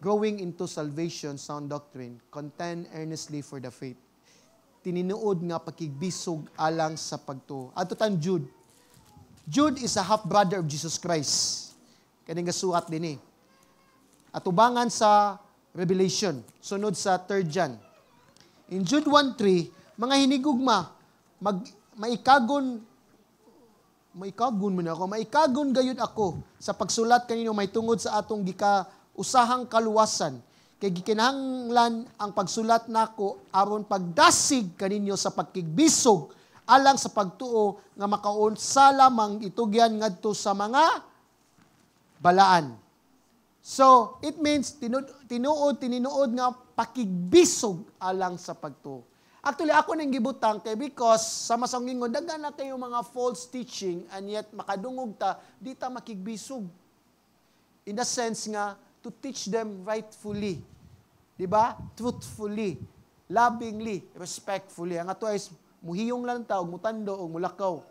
[SPEAKER 4] growing into salvation, sound doctrine, contend earnestly for the faith. Tininuod nga pakigbisog alang sa pagtuo. Ato tan Jude. Jude is a half-brother of Jesus Christ. Kaning gasuat din eh. Atubangan sa Revelation, sunod sa 3 John. In Jude 1:3, mga hinigugma, maikagon gayud ako sa pagsulat kanino may tungod sa atong usahang kaluwasan. Kay gikinahanglan ang pagsulat nako aron pagdasig kaninyo sa pagkigbisog alang sa pagtuo nga makaon sa lamang itugyan ngadto sa mga balaan. So, it means tinuod nga pakigbisog alang sa pagtuo. Actually, ako nang gibutang kay because sa masangingon, daghan na kayo mga false teaching and yet makadungog ta, di ta makigbisog. In the sense nga, to teach them rightfully. Diba? Truthfully. Lovingly. Respectfully. Ang ato is, muhiyong lang ta, mutando, o mulakaw.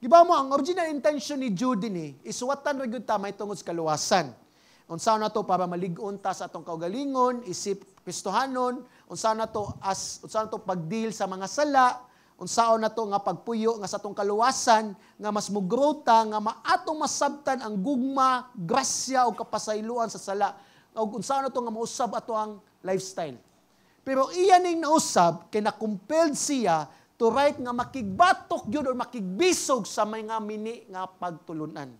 [SPEAKER 4] Diba mo, ang original intention ni Jude ni is watan rin ta may tungod sa kaluwasan. Unsa na to para malig-on ta sa atong kaugalingon, isip Kristohanon, unsa na to pagdeal sa mga sala, unsaon na to nga pagpuyo nga sa atong kaluwasan, nga mas mugrow ta, nga maatong masabtan ang gugma, grasya o kapasayloan sa sala. O unsaon na to nga mausab ato ang lifestyle. Pero iya ning nausab kay na-compelled siya to write nga makigbatok yun or makigbisog sa mga mini nga pagtulunan.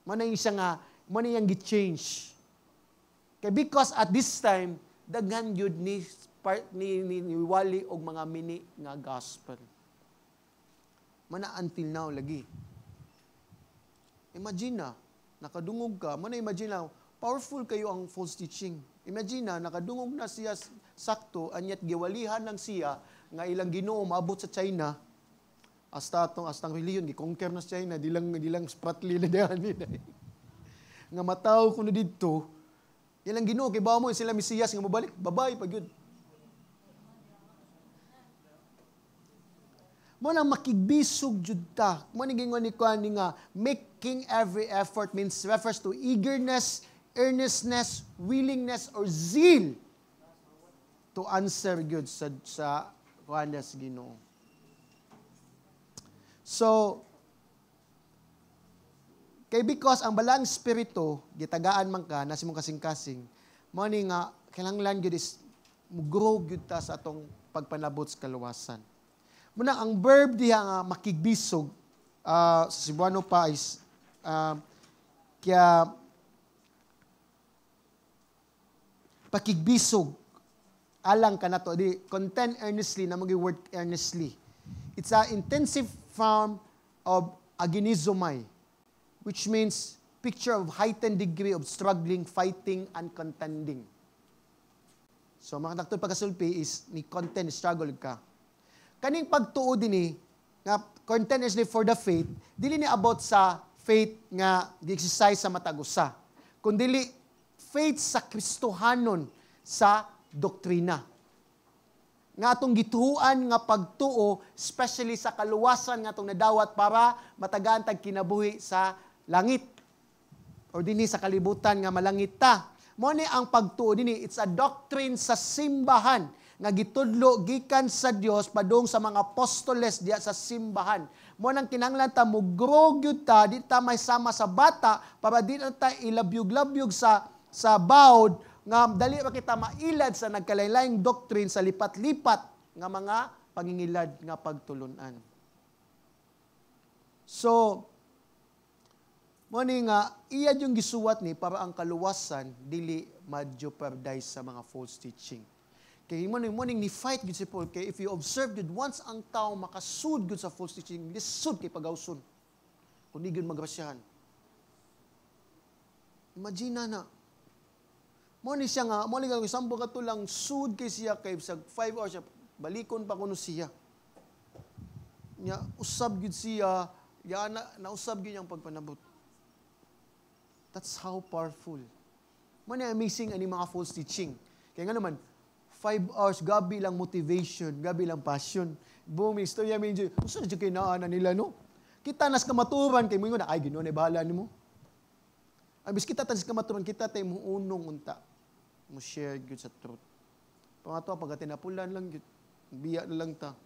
[SPEAKER 4] Muna yung siya nga, muna yung gi-change. Kaya because at this time, daghan yun ni wali og mga mini nga gospel. Muna until now lagi. Imagine na, nakadungog ka, muna imagine na, powerful kayo ang false teaching. Imagine na, nakadungog na siya sakto, anyat giwalihan lang siya, nga ilang Ginoo maabot sa China, astang reliyon gi-conquer na sa China, di lang spratly na diyan nila. Nga mataw kuno didto, ilang Ginoo kay bawo mo sila Mesiyas nga mobalik, babay pag yun. Mo nang makigbisog jud ta. Mo ni gingon ni kuan nga making every effort means refers to eagerness, earnestness, willingness or zeal to answer good sa kuanas Ginoo. So, kay because ang balang espiritu, gitagaan man ka, nasi mong kasing-kasing, mo ni nga, kailangan gyud is, mugrow gyud ta sa atong pagpanabot sa kaluwasan. Muna, ang verb diha nga makigbisog, sa Cebuano pa is, kaya, pakigbisog, alang ka na to. Di, contend earnestly, na mag-word earnestly. It's an intensive form of agonizomai, which means picture of heightened degree of struggling, fighting, and contending. So, mga doktor pagkasulpi is ni content struggle ka. Kaning pagtuo din nga content is for the faith, dili ni about sa faith nga di-exercise sa matagusa. Kundi faith sa Kristohanon sa doktrina. Nga atong gituhuan nga pagtuo, especially sa kaluwasan nga atong nadawat para matagaan tag kinabuhi sa langit. O dinhi sa kalibutan nga malangit ta. Mo ni ang pagtuo dinhi, it's a doctrine sa simbahan nga gitudlo gikan sa Dios padung sa mga apostoles diya sa simbahan. Mo nang kinahanglan ta mo grow gyud ta, di ta may sama sa bata para di na ta ilabyog-labyog sa bawd nga dali ra kita mailad sa nagkalain-laing doctrine sa lipat-lipat nga mga pangingilad nga pagtulunan. So, mo ni nga iya yung gisuwat ni para ang kaluwasan dili ma-jeopardize sa mga false teaching. Kay mo ning ni fight gud si Paul kay if you observe gud once ang tao makasud gud sa false teaching, lisud kay pagawson. Kun di gud magrasyahan. Imagine na. Mo ni siya nga, mo ni nga sambo ka to lang sud kay siya kay sa 5 hours siya balikon pa kuno siya. Nya usab gud siya, ya na usab gud yang pagpanabot. That's how powerful. Mo ni amazing ani mga false teaching. Kaya nga naman 5 hours, gabi lang motivation, gabi lang passion. Boom, istorya medyo, usa na kay naanan nila, no? Kita nas kamaturan, kay mo na, ay, Ginoo na bahala nimo. Abis kita tas kamaturan, kita tay mo unong unta. Mo share gyud sa truth. Pangato, pag tinapulan lang gyud, biya na lang ta.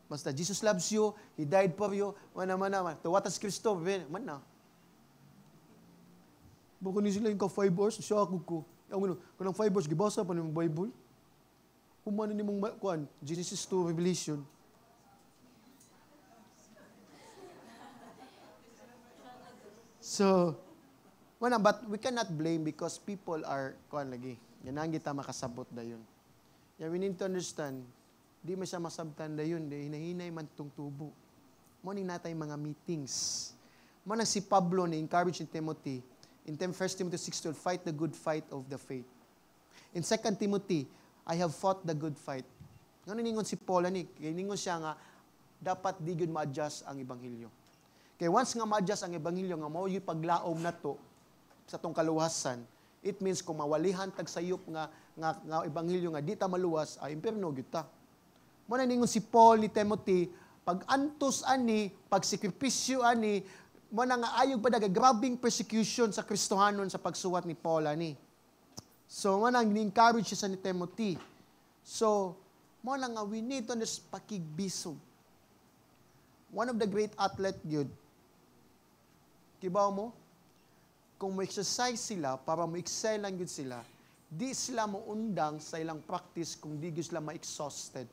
[SPEAKER 4] Basta Jesus loves you, He died for you, man. Tuwatas Kristo, man na. Bako ni sila yung ka 5 hours, siya ako ko. Kung 5 hours, gibasa pa ng Bible. Humano ni mong kuan, Genesis to Revelation. So, but we cannot blame because people are, kuan lagi, yan ang kita makasabot da yun. Yeah, we need to understand, di man siya masabtan da yun, di hinahinay man itong tubo. Morning natay mga meetings. Manang si Pablo ni encourage ni Timothy, in 1 Timothy 6:12, fight the good fight of the faith. In 2 Timothy, I have fought the good fight. Nga ningon si Paul ani, kay ningon siya nga dapat di gyud ma-adjust ang ebanghelyo. Kay once nga ma-adjust ang ebanghelyo nga mao yung paglaom nato sa tong kaluwasan, it means kung mawalihan tag sayop nga ebanghelyo nga di ta maluwas, ay impierno gyud ta. Mo na ningon si Paul ni Timothy, pag antos ani, pag sakripisyo ani, mo na nga ayog pa daga grabing persecution sa Kristohanon sa pagsuwat ni Paul ani. So, mo nang ni-encourage siya sa ni Timothy. So, mo na nga, we need to understand pakigbisog. One of the great athlete yun, kibaw mo, kung mo-exercise sila, para mo-excel lang yun sila, di sila mo undang sa ilang practice kung di sila ma-exhausted.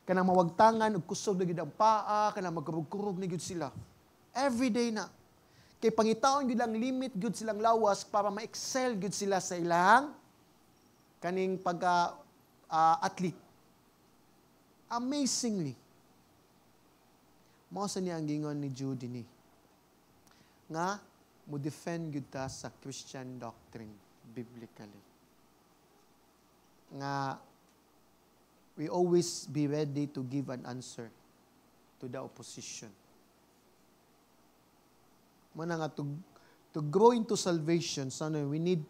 [SPEAKER 4] Kanang mawagtangan, ug kusog na yun ang paa, kanang magkurug-kurug na yun sila. Every day na. Kay pangitaon gyud lang limit gyud silang lawas para ma-excel gyud sila sa ilang kaning pagka athlete. Amazingly. Mao sa niya ang gingon ni Jude ni nga mo defend gyud ta sa Christian doctrine biblically. Nga we always be ready to give an answer to the opposition. Mana nga to grow into salvation, sana we need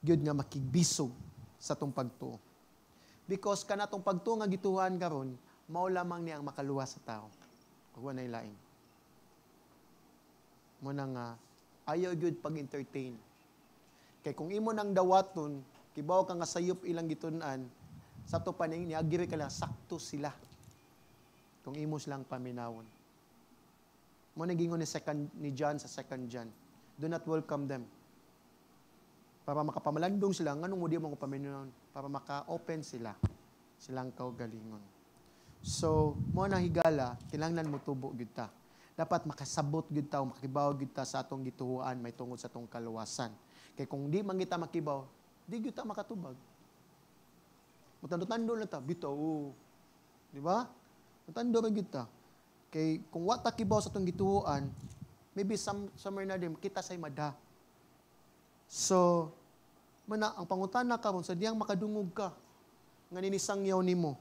[SPEAKER 4] gyud nga makigbisog sa tong pagtuo. Because kanatong pagtuo nga gituhan karon, mao lamang ni ang makaluwas sa tao. Ug wa nay lain. Muna nga ayaw gyud pag-entertain. Kay kung imo nang dawaton, kibaw ka nga sayop ilang gitun-an, sa to pa ni agiri ka lang sakto sila. Kung imo silang paminawon. Mo nagingon ni John sa 2 John. Do not welcome them. Para makapamalandong sila, nganong mo di mo ko paminon, para maka-open sila. Silang kaugalingon. So, mo na higala, kinahanglan mo tubo gyud ta. Dapat makasabot gyud ta, makibaw gyud ta sa atong gituhuan, may tungod sa atong kaluwasan. Kay kung di man kita makibaw, di gyud ta makatubag. Mutando-tando lang ta, bitaw. Di ba? Mutando ra gyud ta. Kay kung wa ta kibaw sa atong gituhuan, maybe somewhere na din kita say madha. So, Mana ang pangutana karon sa diyang makadungog ka nga ninisangyaw nimo.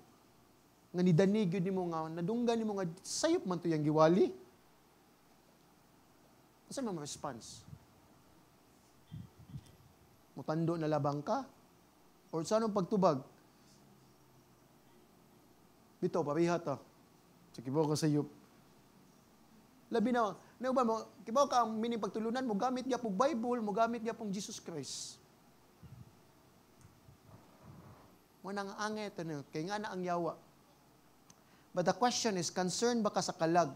[SPEAKER 4] Nga nidanig yun nimo nga nadunggan nimo nga sayop man to yang giwali. Asa man response? Mutando na labang ka? Or sa anong pagtubag? Bito, pabihat ta. Sa kibaw ka sayop. Labi na, ba mo, kibaw ka ang mining pagtulunan mo, gamit niya pong Bible, mo gamit niya pong Jesus Christ. Mo nang angit, kaya nga na ang yawa. But the question is, concerned ba ka sa kalag?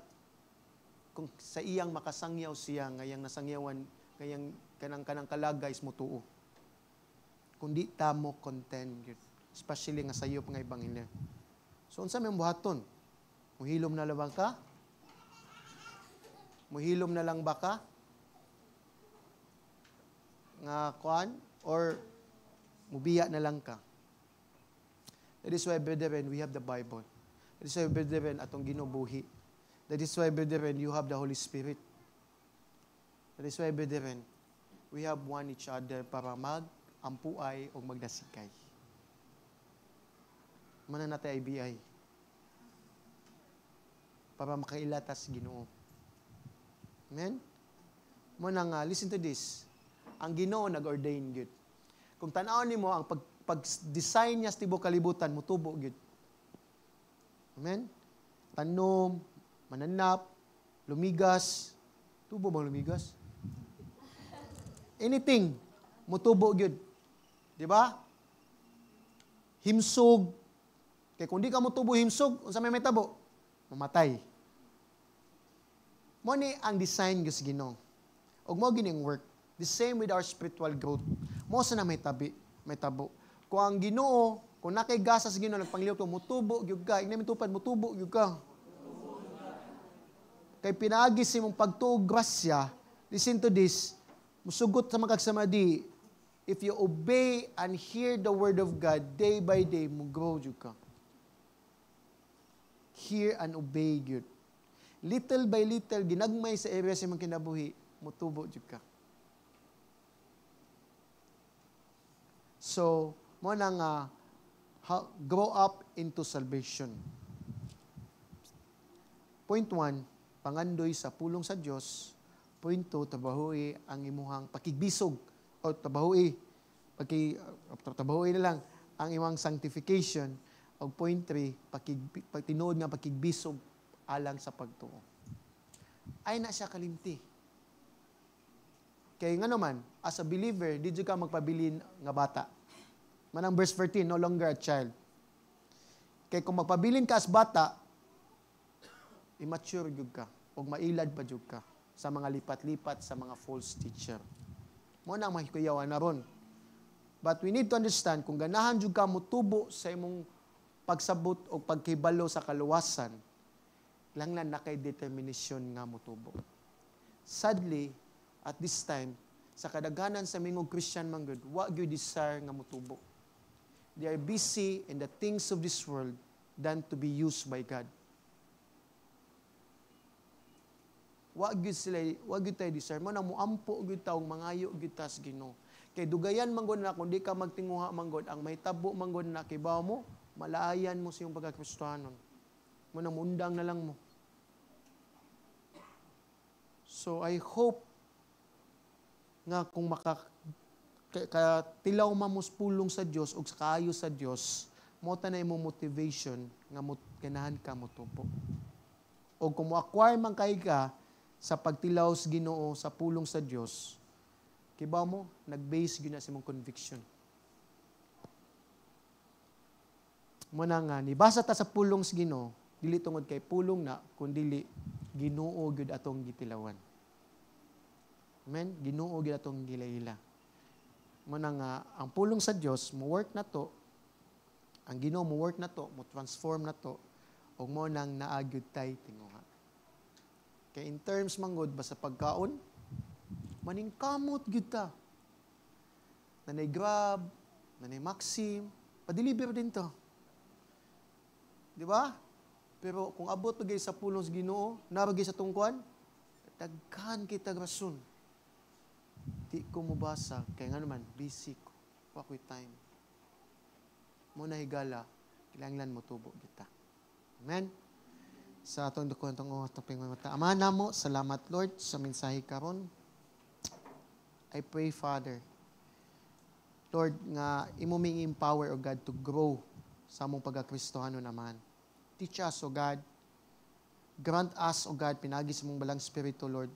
[SPEAKER 4] Kung sa iyang makasangyaw siya, ngayang nasangyawan, ngayang kanang kalag, guys, mo tuo. Kundi tamo content, especially nga sayop nga ibangilya. So, unsa may buhaton? Muhilom na lang ka? Muhilom na lang ba ka? Nga kuan? Or mubiya na lang ka? That is why, brethren, we have the Bible. That is why, brethren, atong ginubuhi. That is why, brethren, you have the Holy Spirit. That is why, brethren, we have one each other para mag-ampuay o magdasikay. Mana natin IBI. Para makailatas Ginoo. Amen? Muna nga, listen to this. Ang Ginoo nag-ordain gyud. Kung tan-aw nimo ang pag-design niya sa tibuok kalibutan, mutubo gyud. Amen? Tanom, mananap, lumigas. Tubo bang lumigas? Anything, mutubo gyud. Di ba? Himsog. Kaya kung di ka mutubo himsog, unsa may tabo? Mamatay. Mo ni ang design Gus Ginoo. Og mo gining work. The same with our spiritual growth. Mo sa na may tabo. Kung ang Ginoo, kung nakay gasa sa Ginoo nagpangliw to mutubo gyud ka, igna mitupad mutubo gyud ka. Kay pinaagi si mong pagtuog grasya, listen to this. Musugot sa magkagsamadi, if you obey and hear the word of God day by day, mo grow gyud ka. Hear and obey gyud. Little by little, ginagmay sa area sa mga kinabuhi, mutubo jud ka. So, mo nang grow up into salvation. Point 1, pangandoy sa pulong sa Dios. Point 2, tabahoy ang imuhang pakigbisog o tabahoy na lang ang imong sanctification. O point 3, tinuod nga pakigbisog alang sa pagtuo. Ay na siya kalimti. Kaya nga naman, as a believer, di ka magpabilin nga bata. Manang verse 13, no longer a child. Kaya kung magpabilin ka as bata, immature jud ka, o mailad pa jud ka sa mga lipat-lipat sa mga false teacher. Mo na mahikuyawan na ron. But we need to understand, kung ganahan jud ka mutubo sa imong pagsabot o pagkibalo sa kaluwasan, lang na kay determination nga mutubo. Sadly, at this time, sa kadaghanan sa mingog Christian man gud, wa gyud desire nga mutubo. They are busy in the things of this world than to be used by God. Wa gyud tayo desire mo na muampo gyud taong mangayo gyud tas Ginoo. Kay dugayan man gud na kung di ka magtinguha man gud ang may tabo man gud na kibaw mo, malaayan mo sa iyong pagka-Kristiyanon. Mo na mundang na lang mo. So I hope nga kung tilaw mamos pulong sa Dios ug sa kaayo sa Dios, mo ta na imong motivation nga ganahan ka motubo. O kung mo-acquire man kay ka sa pagtilaw sa Ginoo sa pulong sa Dios, kibaw mo nag-base gyud na sa imong conviction. Mo na nga nibasa ta sa pulong sa Ginoo, dili tungod kay pulong na kundi Ginoo gyud atong gitilawan. Amen? Ginoo gyud atong gilaila. Mo na nga ang pulong sa Dios mo work na to. Ang Ginoo mo work na to, mo transform na to ug mo nang naagyud tay tinguha. Kay in terms manggod basta pagkaon, maningkamot gyud ta. Nanay Grab, nanay Maxim, pa-deliver din to. Di ba? Pero kung abot pagay sa pulong sa Ginoo, naragay sa tungkuan, daghan kita rason. Di ko mabasa, kaya nga naman, busy ko. Walk with time. Muna higala, kailangan mo tubo kita. Amen? Sa atong dukuhan itong toping mata. Amahan na mo, salamat Lord sa mensahe karon. I pray, Father, Lord, nga imuming empower, O God, to grow sa among pagkakristohano naman. Teach us, O God. Grant us, O God, pinagi sa mong balang spirito, Lord.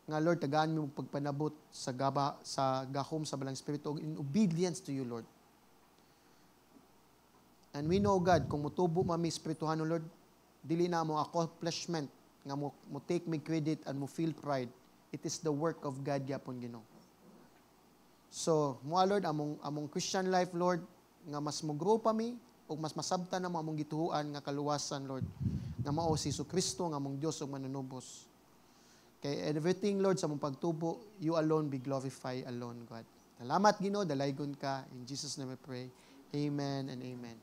[SPEAKER 4] Nga, Lord, tagaan mo pagpanabot sa gahom sa balang spirito in obedience to you, Lord. And we know, God, kung mutubo mami spirituhano, Lord, dili na mo accomplishment nga mo take me credit and mo feel pride. It is the work of God yapon Ginoo. So, mo Lord, among Christian life, Lord, nga mas mo grow pa mi o mas masabtan na mo among gituhuan nga kaluwasan, Lord, nga mao si Kristo nga among Dios ug manunubos. Kay everything, Lord, sa mong pagtubo, you alone be glorified alone, God. Salamat Ginoo, dalaygon ka. In Jesus' name I pray. Amen and amen.